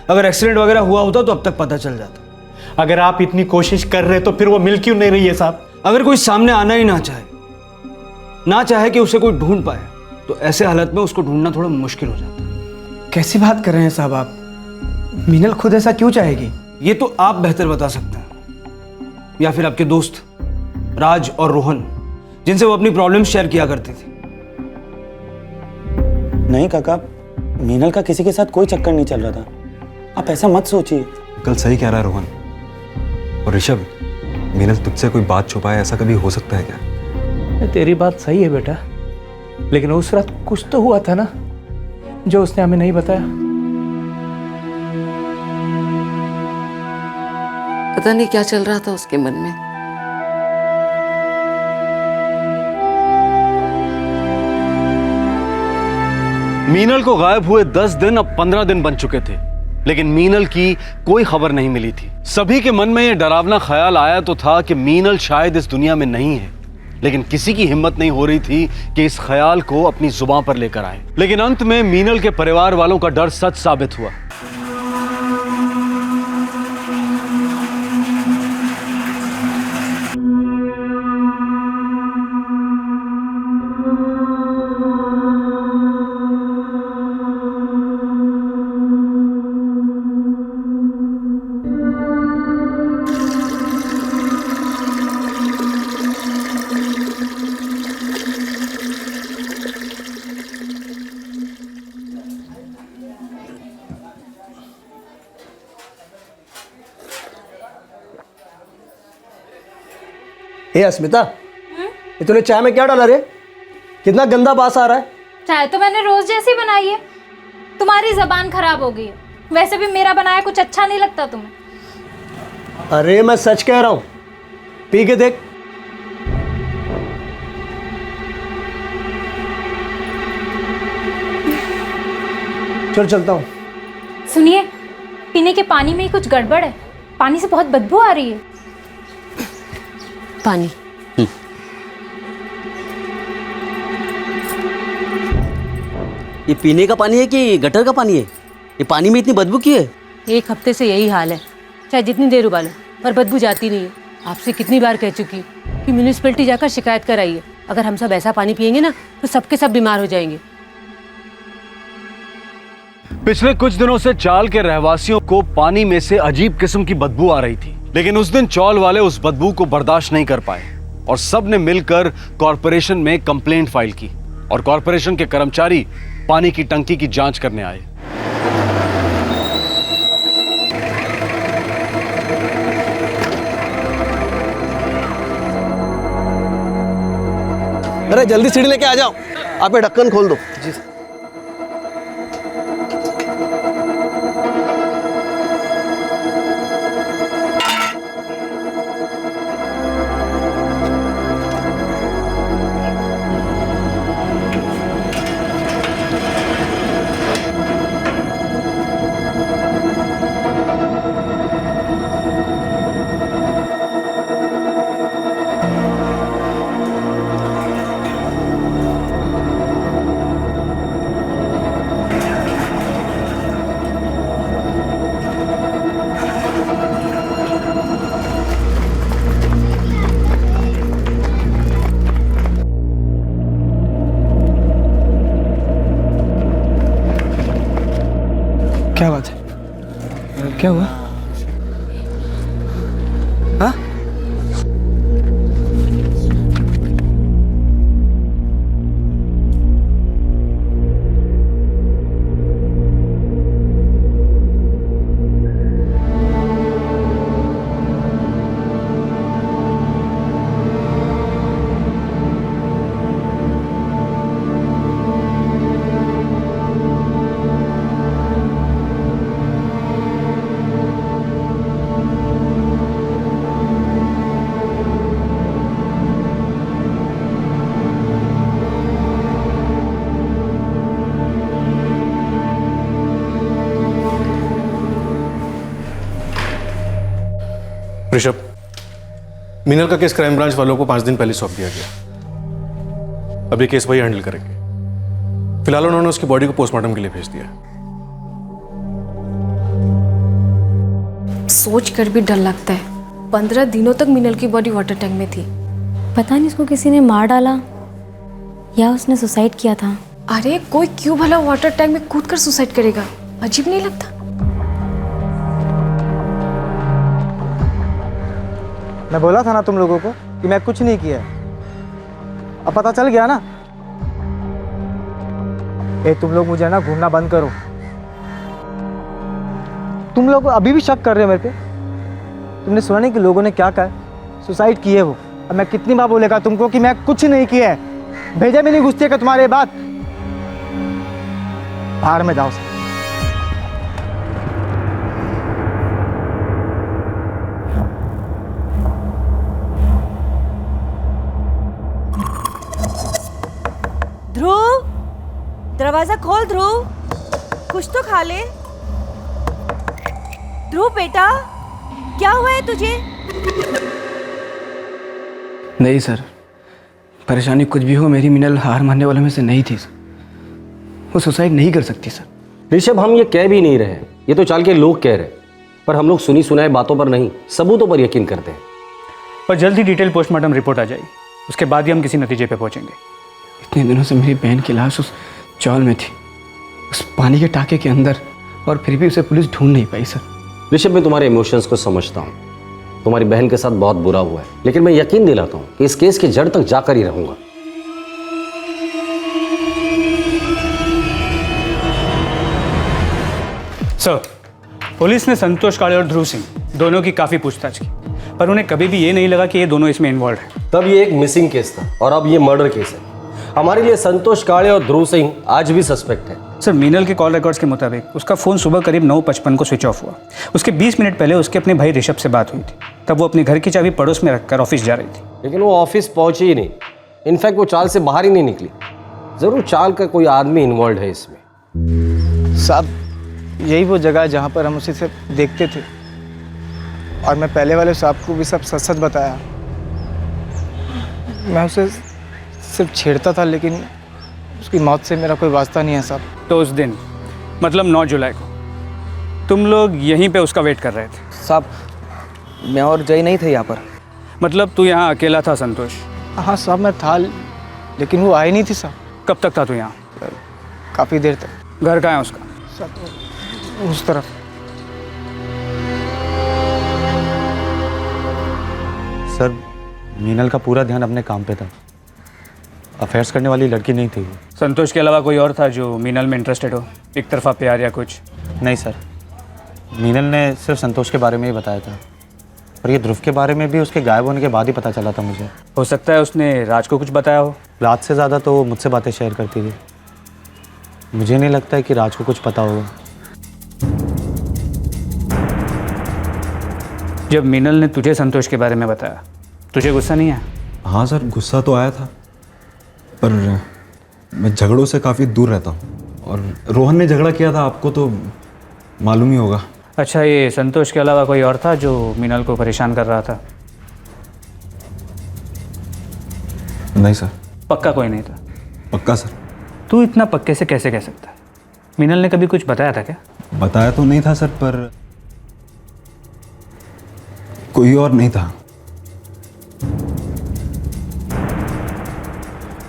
अगर एक्सीडेंट वगैरह हुआ होता तो अब तक पता चल जाता। अगर आप इतनी कोशिश कर रहे तो फिर वो मिल क्यों नहीं रही है साहब? अगर कोई सामने आना ही ना चाहे कि उसे कोई ढूंढ पाए, तो ऐसे हालत में उसको ढूंढना थोड़ा मुश्किल हो जाता है। कैसी बात कर रहे हैं साहब आप? मीनल खुद ऐसा क्यों चाहेगी? ये तो आप बेहतर बता सकते हैं, या फिर आपके दोस्त राज और रोहन, जिनसे वो अपनी प्रॉब्लम शेयर किया करती थी। नहीं काका, मीनल का किसी के साथ कोई चक्कर नहीं चल रहा था, आप ऐसा मत सोचिए। कल सही कह रहा है रोहन। और ऋषभ, मीनल तुझसे कोई बात छुपाए, ऐसा कभी हो सकता है क्या? तेरी बात सही है बेटा, लेकिन उस रात कुछ तो हुआ था ना जो उसने हमें नहीं बताया। पता नहीं क्या चल रहा था उसके मन में। मीनल को गायब हुए 10 दिन अब 15 दिन बन चुके थे, लेकिन मीनल की कोई खबर नहीं मिली थी। सभी के मन में यह डरावना ख्याल आया तो था कि मीनल शायद इस दुनिया में नहीं है, लेकिन किसी की हिम्मत नहीं हो रही थी कि इस ख्याल को अपनी जुबान पर लेकर आए। लेकिन अंत में मीनल के परिवार वालों का डर सच साबित हुआ। हे अस्मिता, ये तूने चाय में क्या डाला रे? कितना गंदा बास आ रहा है। चाय तो मैंने रोज जैसी बनाई है, तुम्हारी जबान खराब हो गई है। वैसे भी मेरा बनाया कुछ अच्छा नहीं लगता तुम्हें। अरे मैं सच कह रहा हूं, पी के देख। चल चलता हूँ। सुनिए, पीने के पानी में ही कुछ गड़बड़ है। पानी से बहुत बदबू आ रही है। पानी। ये पीने का पानी है कि गटर का पानी है? ये पानी में इतनी बदबू क्यों है? एक हफ्ते से यही हाल है, चाहे जितनी देर उबालो पर बदबू जाती नहीं है। आपसे कितनी बार कह चुकी हूँ कि म्यूनिसिपैलिटी जाकर शिकायत कराइए। अगर हम सब ऐसा पानी पियेंगे ना तो सबके सब बीमार हो जाएंगे। पिछले कुछ दिनों से चाल के रहवासियों को पानी में से अजीब किस्म की बदबू आ रही थी, लेकिन उस दिन चौल वाले उस बदबू को बर्दाश्त नहीं कर पाए और सब ने मिलकर कॉरपोरेशन में कंप्लेंट फाइल की और कॉरपोरेशन के कर्मचारी पानी की टंकी की जांच करने आए। अरे जल्दी सीढ़ी लेके आ जाओ, आप ये ढक्कन खोल दो। जी सर। क्या बात है? क्या हुआ? हाँ? ऋषभ, मीनल का केस क्राइम ब्रांच वालों को 5 दिन पहले सौंप दिया गया। अब ये केस वही हैंडल करेंगे। फिलहाल उन्होंने उसकी बॉडी को पोस्टमार्टम के लिए भेज दिया। सोच कर भी डर लगता है। 15 दिनों तक मीनल की बॉडी वाटर टैंक में थी। पता नहीं उसको किसी ने मार डाला या उसने सुसाइड किया था। अरे कोई क्यों भला वाटर टैंक में कूद कर सुसाइड करेगा? अजीब नहीं लगता? मैं बोला था ना तुम लोगों को कि मैं कुछ नहीं किया है। अब पता चल गया ना। तुम लोग मुझे ना घूमना बंद करो। तुम लोग अभी भी शक कर रहे हो मेरे पे? तुमने सुना नहीं कि लोगों ने क्या कहा? सुसाइड की है वो। अब मैं कितनी बार बोलेगा तुमको कि मैं कुछ नहीं किया है? भेजा में नहीं घुसती है कि तुम्हारे बात? बाहर में जाओ। ध्रुव, दरवाजा खोल ध्रुव, कुछ तो खा ले। ध्रुव बेटा, क्या हुआ है तुझे? नहीं सर, परेशानी कुछ भी हो, मेरी मीनल हार मानने वालों में से नहीं थी। वो सुसाइड नहीं कर सकती सर। ऋषभ, हम ये कह भी नहीं रहे, ये तो चाल के लोग कह रहे, पर हम लोग सुनी सुनाए बातों पर नहीं, सबूतों पर यकीन करते हैं। पर जल्द ही डिटेल पोस्टमार्टम रिपोर्ट आ जाएगी, उसके बाद ही हम किसी नतीजे पे पहुंचेंगे। इतने दिनों से मेरी बहन की लाश उस चौल में थी, उस पानी के टाके के अंदर, और फिर भी उसे पुलिस ढूंढ नहीं पाई सर। ऋषभ, मैं तुम्हारे इमोशंस को समझता हूँ, तुम्हारी बहन के साथ बहुत बुरा हुआ है, लेकिन मैं यकीन दिलाता हूँ कि इस केस की जड़ तक जाकर ही रहूंगा। सर, पुलिस ने संतोष काले और ध्रुव सिंह दोनों की काफी पूछताछ की, पर उन्हें कभी भी ये नहीं लगा कि ये दोनों इसमें इन्वॉल्व हैं। तब ये एक मिसिंग केस था और अब ये मर्डर केस है। हमारे लिए संतोष काले और ध्रुव सिंह आज भी सस्पेक्ट है। सर, मीनल के कॉल रिकॉर्ड्स के मुताबिक उसका फ़ोन सुबह करीब 9:55 को स्विच ऑफ हुआ। उसके 20 मिनट पहले उसके अपने भाई ऋषभ से बात हुई थी। तब वो अपने घर की चाबी पड़ोस में रखकर ऑफिस जा रही थी। लेकिन वो ऑफिस पहुंची ही नहीं। इनफैक्ट वो चाल से बाहर ही नहीं निकली। ज़रूर चाल का कोई आदमी इन्वॉल्व है इसमें। साहब यही वो जगह है जहाँ पर हम उसे सिर्फ देखते थे, और मैं पहले वाले साहब को भी सब सच सच बताया। मैं उसे सिर्फ छेड़ता था, लेकिन उसकी मौत से मेरा कोई वास्ता नहीं है साहब। तो उस दिन मतलब 9 जुलाई को तुम लोग यहीं पे उसका वेट कर रहे थे? साहब मैं और जय नहीं थे यहाँ पर। मतलब तू यहाँ अकेला था संतोष? हाँ साहब मैं था, लेकिन वो आई नहीं थी साहब। कब तक था तू यहाँ? काफ़ी देर तक। घर कहाँ है उसका? साहब उस तरफ। सर मीनल का पूरा ध्यान अपने काम पे था, अफेयर्स करने वाली लड़की नहीं थी वो। संतोष के अलावा कोई और था जो मीनल में इंटरेस्टेड हो, एक तरफा प्यार या कुछ? नहीं सर, मीनल ने सिर्फ संतोष के बारे में ही बताया था, और ये ध्रुव के बारे में भी उसके गायब होने के बाद ही पता चला था मुझे। हो सकता है उसने राज को कुछ बताया हो। राज से ज़्यादा तो वो मुझसे बातें शेयर करती थी। मुझे नहीं लगता है कि राज को कुछ पता होगा। जब मीनल ने तुझे संतोष के बारे में बताया, तुझे गुस्सा नहीं आया? हाँ सर, गुस्सा तो आया था, पर मैं झगड़ों से काफ़ी दूर रहता हूँ, और रोहन ने झगड़ा किया था, आपको तो मालूम ही होगा। अच्छा, ये संतोष के अलावा कोई और था जो मीनल को परेशान कर रहा था? नहीं सर। पक्का कोई नहीं था? पक्का सर। तू इतना पक्के से कैसे कह सकता है? मीनल ने कभी कुछ बताया था क्या? बताया तो नहीं था सर, पर कोई और नहीं था।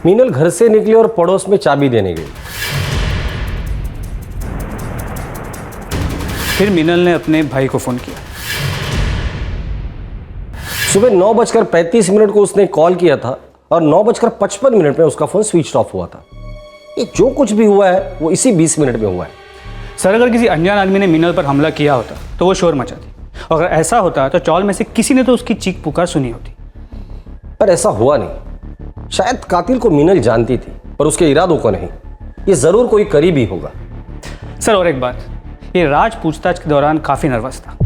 मीनल घर से निकली और पड़ोस में चाबी देने गई। फिर मीनल ने अपने भाई को फोन किया। सुबह 9:35 को उसने कॉल किया था, और 9:55 में उसका फोन स्विच ऑफ हुआ था। ये जो कुछ भी हुआ है वो इसी 20 मिनट में हुआ है। सर, अगर किसी अनजान आदमी ने मीनल पर हमला किया होता तो वो शोर मचाती, और अगर ऐसा होता तो चौल में से किसी ने तो उसकी चीख पुकार सुनी होती। पर ऐसा हुआ नहीं। शायद कातिल को मीनल जानती थी, पर उसके इरादों को नहीं। ये जरूर कोई करीबी होगा। सर, और एक बात, ये राज पूछताछ के दौरान काफी नर्वस था।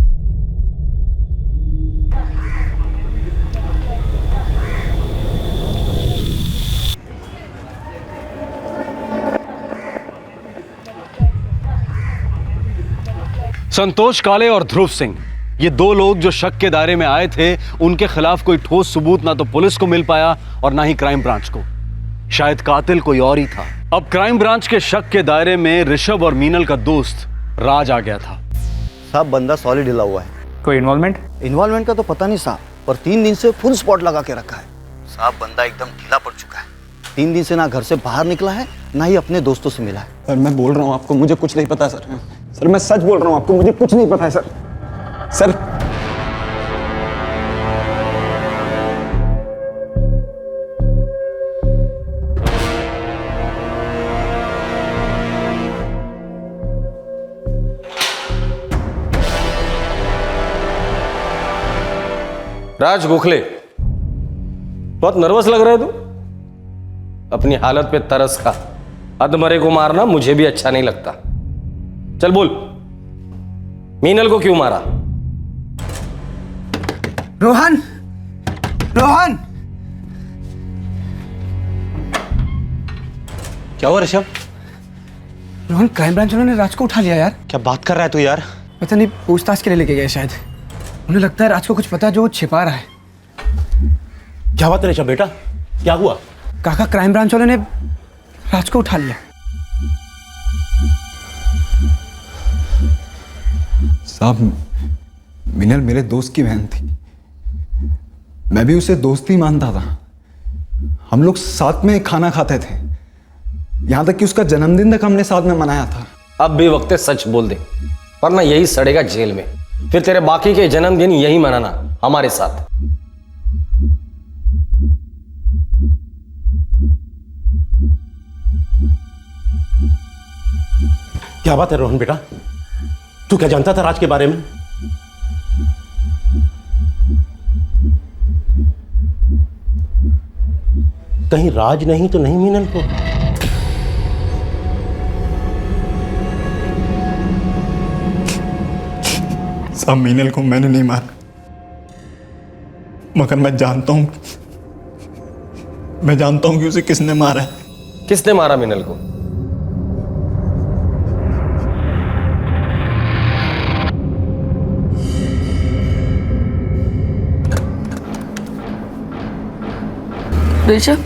संतोष काले और ध्रुव सिंह, ये दो लोग जो शक के दायरे में आए थे, उनके खिलाफ कोई ठोस सबूत ना तो पुलिस को मिल पाया और ना ही क्राइम ब्रांच को। शायद कातिल कोई और ही था। अब क्राइम ब्रांच के शक के दायरे में ऋषभ और मीनल का दोस्त राज आ गया था। साहब बंदा सॉलिड हिला हुआ है। कोई इन्वॉल्वमेंट? इन्वॉल्वमेंट का तो पता नहीं साहब, पर 3 दिन से फुल स्पॉट लगा के रखा है। साहब बंदा एकदम ढीला पड़ चुका है। 3 दिन से ना घर से बाहर निकला है, ना ही अपने दोस्तों से मिला है। सर मैं बोल रहा हूँ आपको, मुझे कुछ नहीं पता सर। सर मैं सच बोल रहा हूँ आपको, मुझे कुछ नहीं पता है सर। सर राज गोखले, बहुत नर्वस लग रहा है तू। अपनी हालत पे तरस खा। अधमरे को मारना मुझे भी अच्छा नहीं लगता। चल बोल, मीनल को क्यों मारा? रोहन, रोहन! क्या हुआ ऋषभ? रोहन, क्राइम ब्रांच वालों ने राज को उठा लिया यार। क्या बात कर रहा है तू यार? पता नहीं, पूछताछ के लिए लेके गए शायद। उन्हें लगता है राज को कुछ पता जो वो छिपा रहा है। क्या बात है ऋषभ बेटा, क्या हुआ? काका, क्राइम ब्रांच वालों ने राज को उठा लिया। साहब मीनल मेरे दोस्त की बहन थी, मैं भी उसे दोस्त ही मानता था। हम लोग साथ में खाना खाते थे, यहां तक कि उसका जन्मदिन तक हमने साथ में मनाया था। अब भी वक्त सच बोल दे, वरना यही सड़ेगा जेल में। फिर तेरे बाकी के जन्मदिन यही मनाना हमारे साथ। क्या बात है रोहन बेटा, तू क्या जानता था राज के बारे में? कहीं राज नहीं तो नहीं मीनल को? साहब मीनल को मैंने नहीं मारा, मगर मैं जानता हूं कि उसे किसने मारा है। किसने मारा मीनल को? ऋषभ,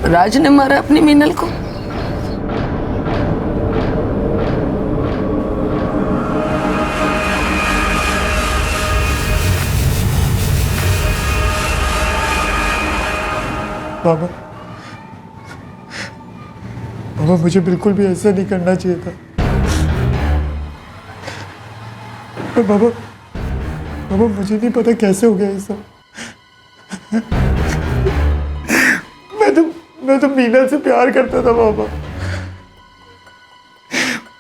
राज ने मारा अपनी मीनल को। बाबा, बाबा मुझे बिल्कुल भी ऐसा नहीं करना चाहिए था। बाबा, बाबा मुझे नहीं पता कैसे हो गया ये सब। मैं तो मीनल से प्यार करता था बाबा,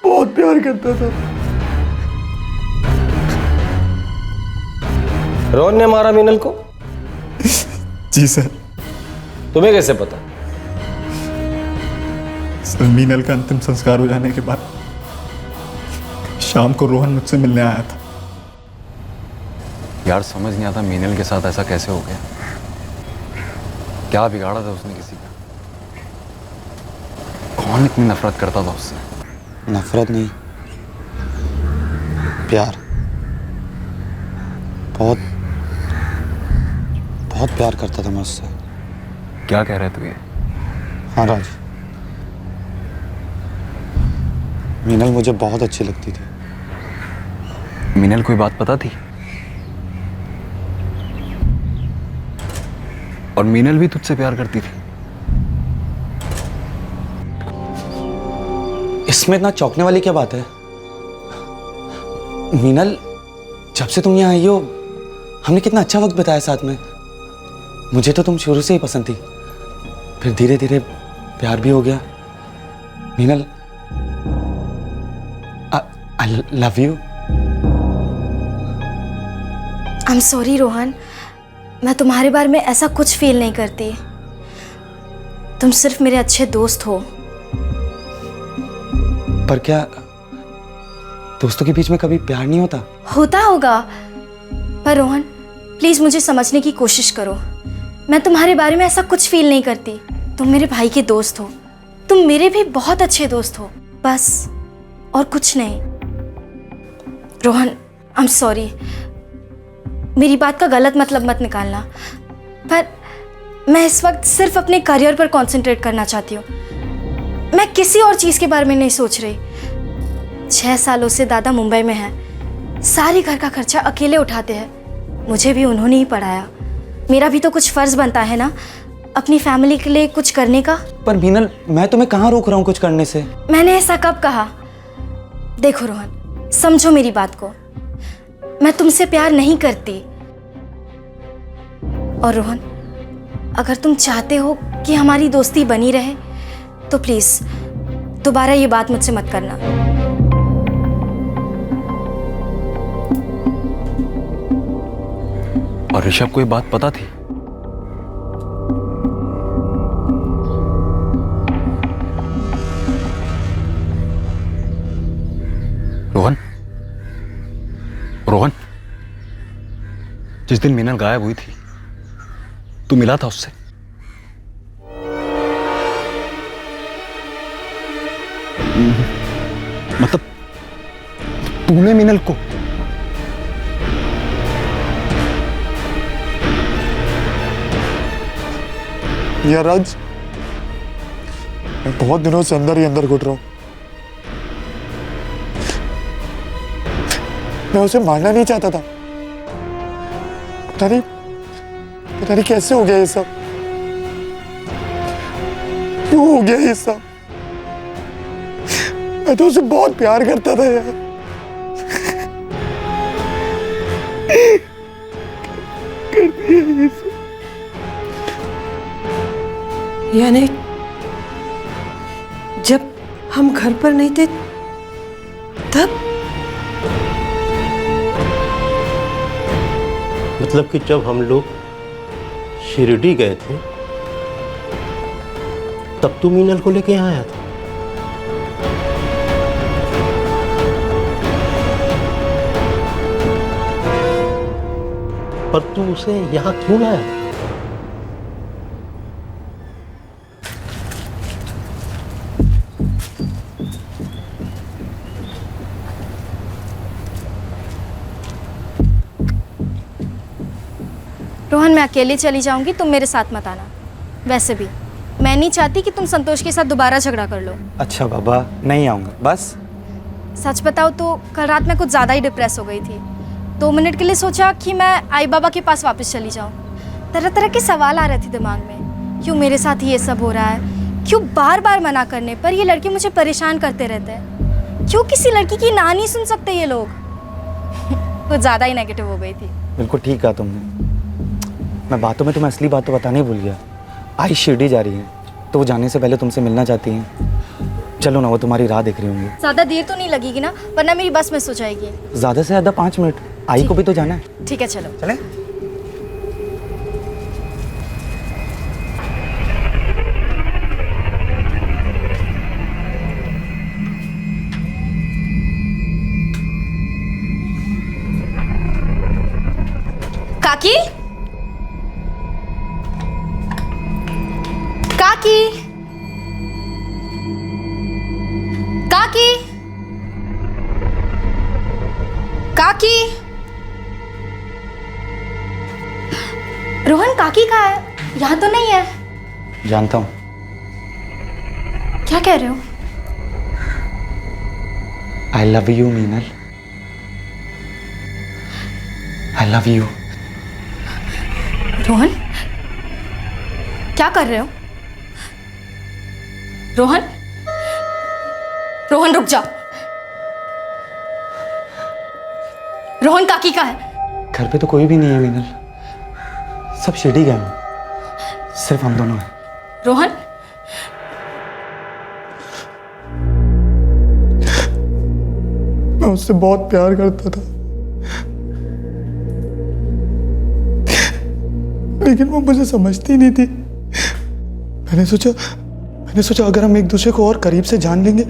बहुत प्यार करता था। रोहन ने मारा मीनल को? जी सर। तुम्हें कैसे पता? सर, मीनल का अंतिम संस्कार हो जाने के बाद शाम को रोहन मुझसे मिलने आया था। यार समझ नहीं आता मीनल के साथ ऐसा कैसे हो गया। क्या बिगाड़ा था उसने किसी का? कौन इतनी नफरत करता था उससे? नफरत नहीं, प्यार। बहुत बहुत प्यार करता था मैं उससे। क्या कह रहे तू ये? हाँ राज, मीनल मुझे बहुत अच्छी लगती थी। मीनल कोई बात पता थी? और मीनल भी तुझसे प्यार करती थी? इसमें इतना चौंकने वाली क्या बात है? मीनल, जब से तुम यहाँ आई हो हमने कितना अच्छा वक्त बिताया साथ में। मुझे तो तुम शुरू से ही पसंद थी, फिर धीरे धीरे प्यार भी हो गया। Meenal, I love you. I am sorry Rohan, मैं तुम्हारे बारे में ऐसा कुछ फील नहीं करती। तुम सिर्फ मेरे अच्छे दोस्त हो। पर क्या दोस्तों के बीच में कभी प्यार नहीं होता? होता होगा, पर रोहन प्लीज मुझे समझने की कोशिश करो। मैं तुम्हारे बारे में ऐसा कुछ फील नहीं करती। तुम मेरे भाई के दोस्त हो, तुम मेरे भी बहुत अच्छे दोस्त हो, बस और कुछ नहीं। रोहन आई एम सॉरी, मेरी बात का गलत मतलब मत निकालना, पर मैं इस वक्त सिर्फ अपने करियर पर कंसंट्रेट करना चाहती हूँ। मैं किसी और चीज़ के बारे में नहीं सोच रही। 6 सालों से दादा मुंबई में हैं, सारी घर का खर्चा अकेले उठाते हैं। मुझे भी उन्होंने ही पढ़ाया। मेरा भी तो कुछ फ़र्ज़ बनता है ना अपनी फैमिली के लिए कुछ करने का। पर मीनल, मैं तुम्हें कहाँ रोक रहा हूँ कुछ करने से? मैंने ऐसा कब कहा? देखो रोहन, समझो मेरी बात को। मैं तुमसे प्यार नहीं करती। और रोहन, अगर तुम चाहते हो कि हमारी दोस्ती बनी रहे तो प्लीज़ दोबारा ये बात मुझसे मत करना। और ऋषभ को ये बात पता थी? रोहन, रोहन, जिस दिन मीनल गायब हुई थी तू मिला था उससे? मतलब तूने मीनल को? यार राज, मैं बहुत दिनों से अंदर ही अंदर घुट रहा हूं। मैं उसे मारना नहीं चाहता था। पता नहीं कैसे हो गया ये सब, क्यों हो गया ये सब। मैं तो उसे बहुत प्यार करता था यार। कर दिया ये सब। यानी जब हम घर पर नहीं थे तब? मतलब कि जब हम लोग शिरडी गए थे तब तू मीनल को लेके आया था? पर तू उसे यहां क्यों लाया? रोहन, मैं अकेले चली जाऊंगी, तुम मेरे साथ मत आना। वैसे भी मैं नहीं चाहती कि तुम संतोष के साथ दोबारा झगड़ा कर लो। अच्छा बाबा, नहीं आऊँगा बस। सच बताओ तो कल रात मैं कुछ ज़्यादा ही डिप्रेस हो गई थी। 2 मिनट के लिए सोचा कि मैं आई बाबा के पास वापस चली जाऊँ। तरह तरह के सवाल आ रहे थे दिमाग में, क्यों मेरे साथ ये सब हो रहा है, क्यों बार बार मना करने पर ये लड़के मुझे परेशान करते रहते हैं, क्यों किसी लड़की की ना नहीं सुन सकते ये लोग। कुछ ज़्यादा ही नेगेटिव हो गई थी। बिल्कुल ठीक कहा तुमने। मैं बातों में तुम्हें असली बात तो बताने ही भूल गया। आई शिरडी जा रही है तो वो जाने से पहले तुमसे मिलना चाहती हैं। चलो ना, वो तुम्हारी राह देख रही होंगी। ज़्यादा देर तो नहीं लगेगी ना, वरना मेरी बस मिस हो जाएगी। ज़्यादा से ज़्यादा 5 मिनट। आई को भी तो जाना है। ठीक है चलो। चले। काकी, काकी, काकी, काकी। रोहन, काकी कहाँ है? यहाँ तो नहीं है। जानता हूँ। क्या कह रहे हो? I love you Meenal, I love you. Rohan, क्या कर रहे हो? रोहन, रोहन रुक जाओ। रोहन, काकी कहाँ है? घर पे तो कोई भी नहीं है मीनल, सब शिरडी गए हैं, सिर्फ हम दोनों हैं। रोहन, मैं उससे बहुत प्यार करता था, लेकिन वो मुझे समझती नहीं थी। मैंने सोचा अगर हम एक दूसरे को और करीब से जान लेंगे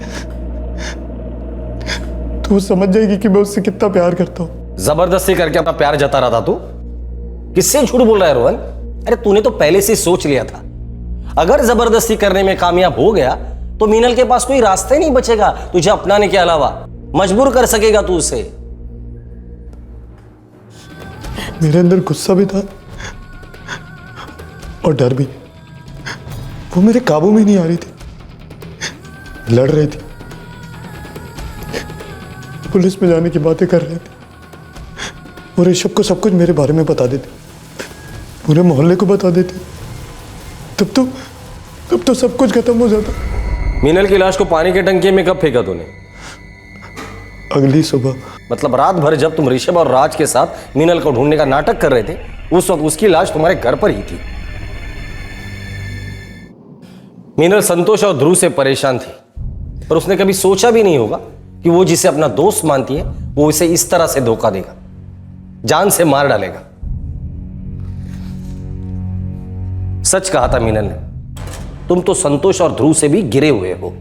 तो वो समझ जाएगी कि मैं उससे कितना प्यार करता हूँ। जबरदस्ती करके अपना प्यार जता रहा था तू। किससे झूठ बोल रहा है रोहन? अरे तूने तो पहले से सोच लिया था, अगर जबरदस्ती करने में कामयाब हो गया तो मीनल के पास कोई रास्ता ही नहीं बचेगा तुझे अपनाने के अलावा। मजबूर कर सकेगा तू उसे। मेरे अंदर गुस्सा भी था और डर भी। वो मेरे काबू में नहीं आ रही थी, लड़ रही थी, पुलिस में जाने की बातें कर रहे थे। और ऋषभ को सब कुछ मेरे बारे में बता देते, पूरे मोहल्ले को बता देते। तब तो सब कुछ खत्म हो जाता। मीनल की लाश को पानी के टंकी में कब फेंका तूने? अगली सुबह। मतलब रात भर जब तुम ऋषभ और राज के साथ मीनल को ढूंढने का नाटक कर रहे थे, उस वक्त उसकी लाश तुम्हारे घर पर ही थी। मीनल संतोष और ध्रुव से परेशान थी, पर उसने कभी सोचा भी नहीं होगा कि वो जिसे अपना दोस्त मानती है वो इसे इस तरह से धोखा देगा, जान से मार डालेगा। सच कहा था मीनल ने, तुम तो संतोष और ध्रुव से भी गिरे हुए हो।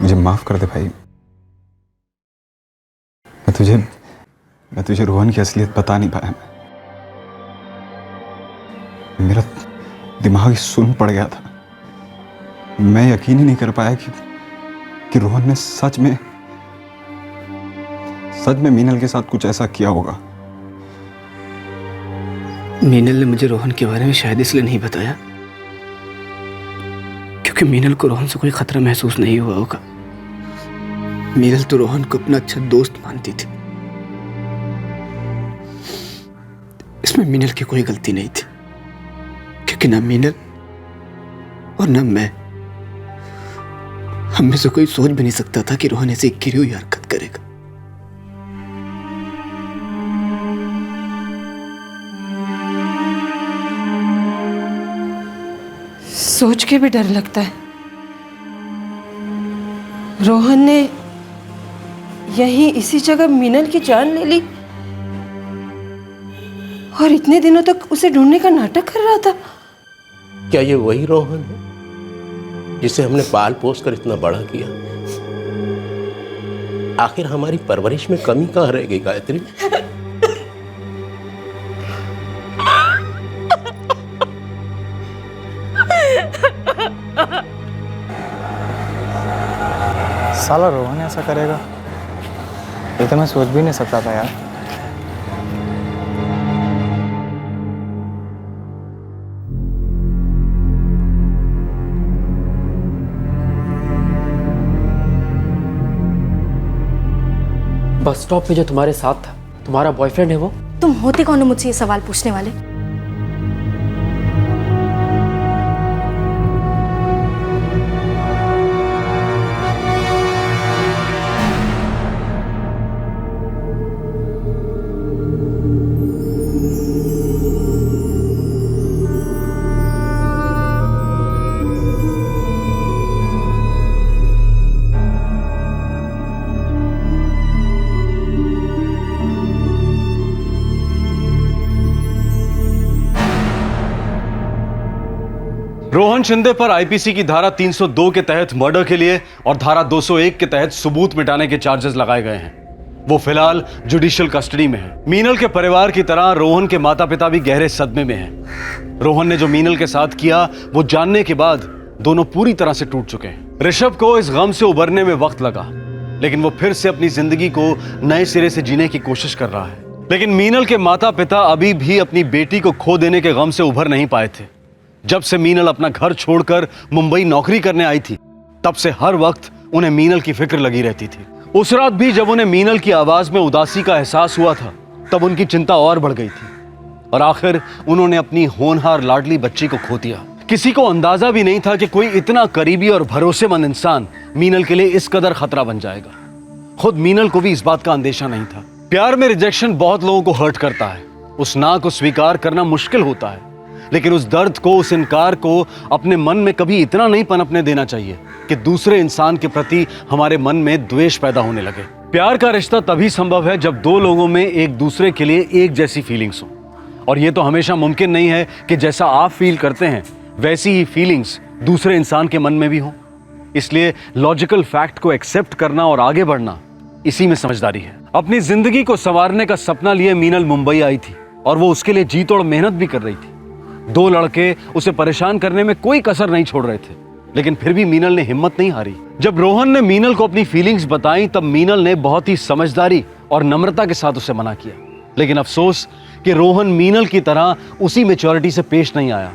मुझे माफ कर दे भाई। मैं तुझे रोहन की असलियत बता नहीं पाया। मेरा दिमाग ही सुन्न पड़ गया था। मैं यकीन ही नहीं कर पाया कि रोहन ने सच में मीनल के साथ कुछ ऐसा किया होगा। मीनल ने मुझे रोहन के बारे में शायद इसलिए नहीं बताया क्योंकि मीनल को रोहन से कोई खतरा महसूस नहीं हुआ होगा। मीनल तो रोहन को अपना अच्छा दोस्त मानती थी। इसमें मीनल की कोई गलती नहीं थी, क्योंकि ना मीनल और ना मैं, हम में से कोई सोच भी नहीं सकता था कि रोहन ऐसी गिरी हुई हरकत करेगा। सोच के भी डर लगता है। रोहन ने यहीं इसी जगह मीनल की जान ले ली और इतने दिनों तक उसे ढूंढने का नाटक कर रहा था। क्या ये वही रोहन है जिसे हमने पाल पोस कर इतना बड़ा किया? आखिर हमारी परवरिश में कमी कहाँ रह गई गायत्री? साला रोहन ऐसा करेगा, ये तो मैं सोच भी नहीं सकता था यार। बस स्टॉप पे जो तुम्हारे साथ था, तुम्हारा बॉयफ्रेंड है वो? तुम होते कौन हो मुझसे ये सवाल पूछने वाले? रोहन शिंदे पर आईपीसी की धारा 302 के तहत मर्डर के लिए और धारा 201 के तहत सबूत मिटाने के चार्जेस लगाए गए हैं। वो फिलहाल जुडिशियल कस्टडी में है। मीनल के परिवार की तरह रोहन के माता पिता भी गहरे सदमे में हैं। रोहन ने जो मीनल के साथ किया वो जानने के बाद दोनों पूरी तरह से टूट चुके हैं। ऋषभ को इस गम से उबरने में वक्त लगा, लेकिन वो फिर से अपनी जिंदगी को नए सिरे से जीने की कोशिश कर रहा है। लेकिन मीनल के माता पिता अभी भी अपनी बेटी को खो देने के गम से उभर नहीं पाए थे। जब से मीनल अपना घर छोड़कर मुंबई नौकरी करने आई थी, तब से हर वक्त उन्हें मीनल की फिक्र लगी रहती थी। उस रात भी जब उन्हें मीनल की आवाज में उदासी का एहसास हुआ था, तब उनकी चिंता और बढ़ गई थी और आखिर उन्होंने अपनी होनहार लाडली बच्ची को खो दिया। किसी को अंदाजा भी नहीं था कि कोई इतना करीबी और भरोसेमंद इंसान मीनल के लिए इस कदर खतरा बन जाएगा। खुद मीनल को भी इस बात का अंदेशा नहीं था। प्यार में रिजेक्शन बहुत लोगों को हर्ट करता है। उस ना को स्वीकार करना मुश्किल होता है, लेकिन उस दर्द को, उस इनकार को अपने मन में कभी इतना नहीं पनपने देना चाहिए कि दूसरे इंसान के प्रति हमारे मन में द्वेष पैदा होने लगे। प्यार का रिश्ता तभी संभव है जब दो लोगों में एक दूसरे के लिए एक जैसी फीलिंग्स हो, और ये तो हमेशा मुमकिन नहीं है कि जैसा आप फील करते हैं वैसी ही फीलिंग्स दूसरे इंसान के मन में भी हो। इसलिए लॉजिकल फैक्ट को एक्सेप्ट करना और आगे बढ़ना, इसी में समझदारी है। अपनी जिंदगी को संवारने का सपना लिए मीनल मुंबई आई थी और वो उसके लिए जी तोड़ मेहनत भी कर रही थी। दो लड़के उसे परेशान करने में कोई कसर नहीं छोड़ रहे थे, लेकिन फिर भी मीनल ने हिम्मत नहीं हारी। जब रोहन ने मीनल को अपनी फीलिंग्स बताई, तब मीनल ने बहुत ही समझदारी और नम्रता के साथ उसे मना किया। लेकिन अफसोस कि रोहन मीनल की तरह उसी मैच्योरिटी से पेश नहीं आया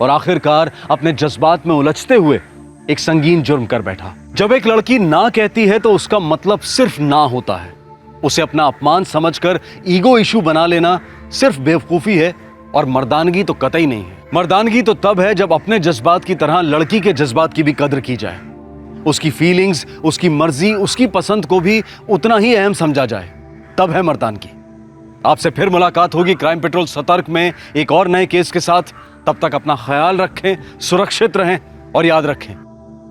और आखिरकार अपने जज्बात में उलझते हुए एक संगीन जुर्म कर बैठा। जब एक लड़की ना कहती है तो उसका मतलब सिर्फ ना होता है। उसे अपना अपमान समझकर ईगो इशू बना लेना सिर्फ बेवकूफी है और मर्दानगी तो कतई नहीं है। मर्दानगी तो तब है जब अपने जज्बात की तरह लड़की के जज्बात की भी कदर की जाए, उसकी फीलिंग्स, उसकी मर्जी, उसकी पसंद को भी उतना ही अहम समझा जाए, तब है मर्दानगी। आपसे फिर मुलाकात होगी क्राइम पेट्रोल सतर्क में एक और नए केस के साथ। तब तक अपना ख्याल रखें, सुरक्षित रहें और याद रखें,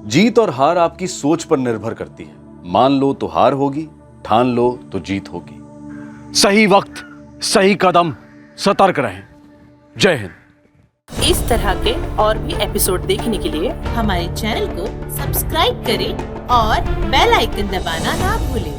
जीत और हार आपकी सोच पर निर्भर करती है। मान लो तो हार होगी, ठान लो तो जीत होगी। सही वक्त, सही कदम, सतर्क रहें। जय हिंद। इस तरह के और भी एपिसोड देखने के लिए हमारे चैनल को सब्सक्राइब करें और बेल आइकन दबाना ना भूलें।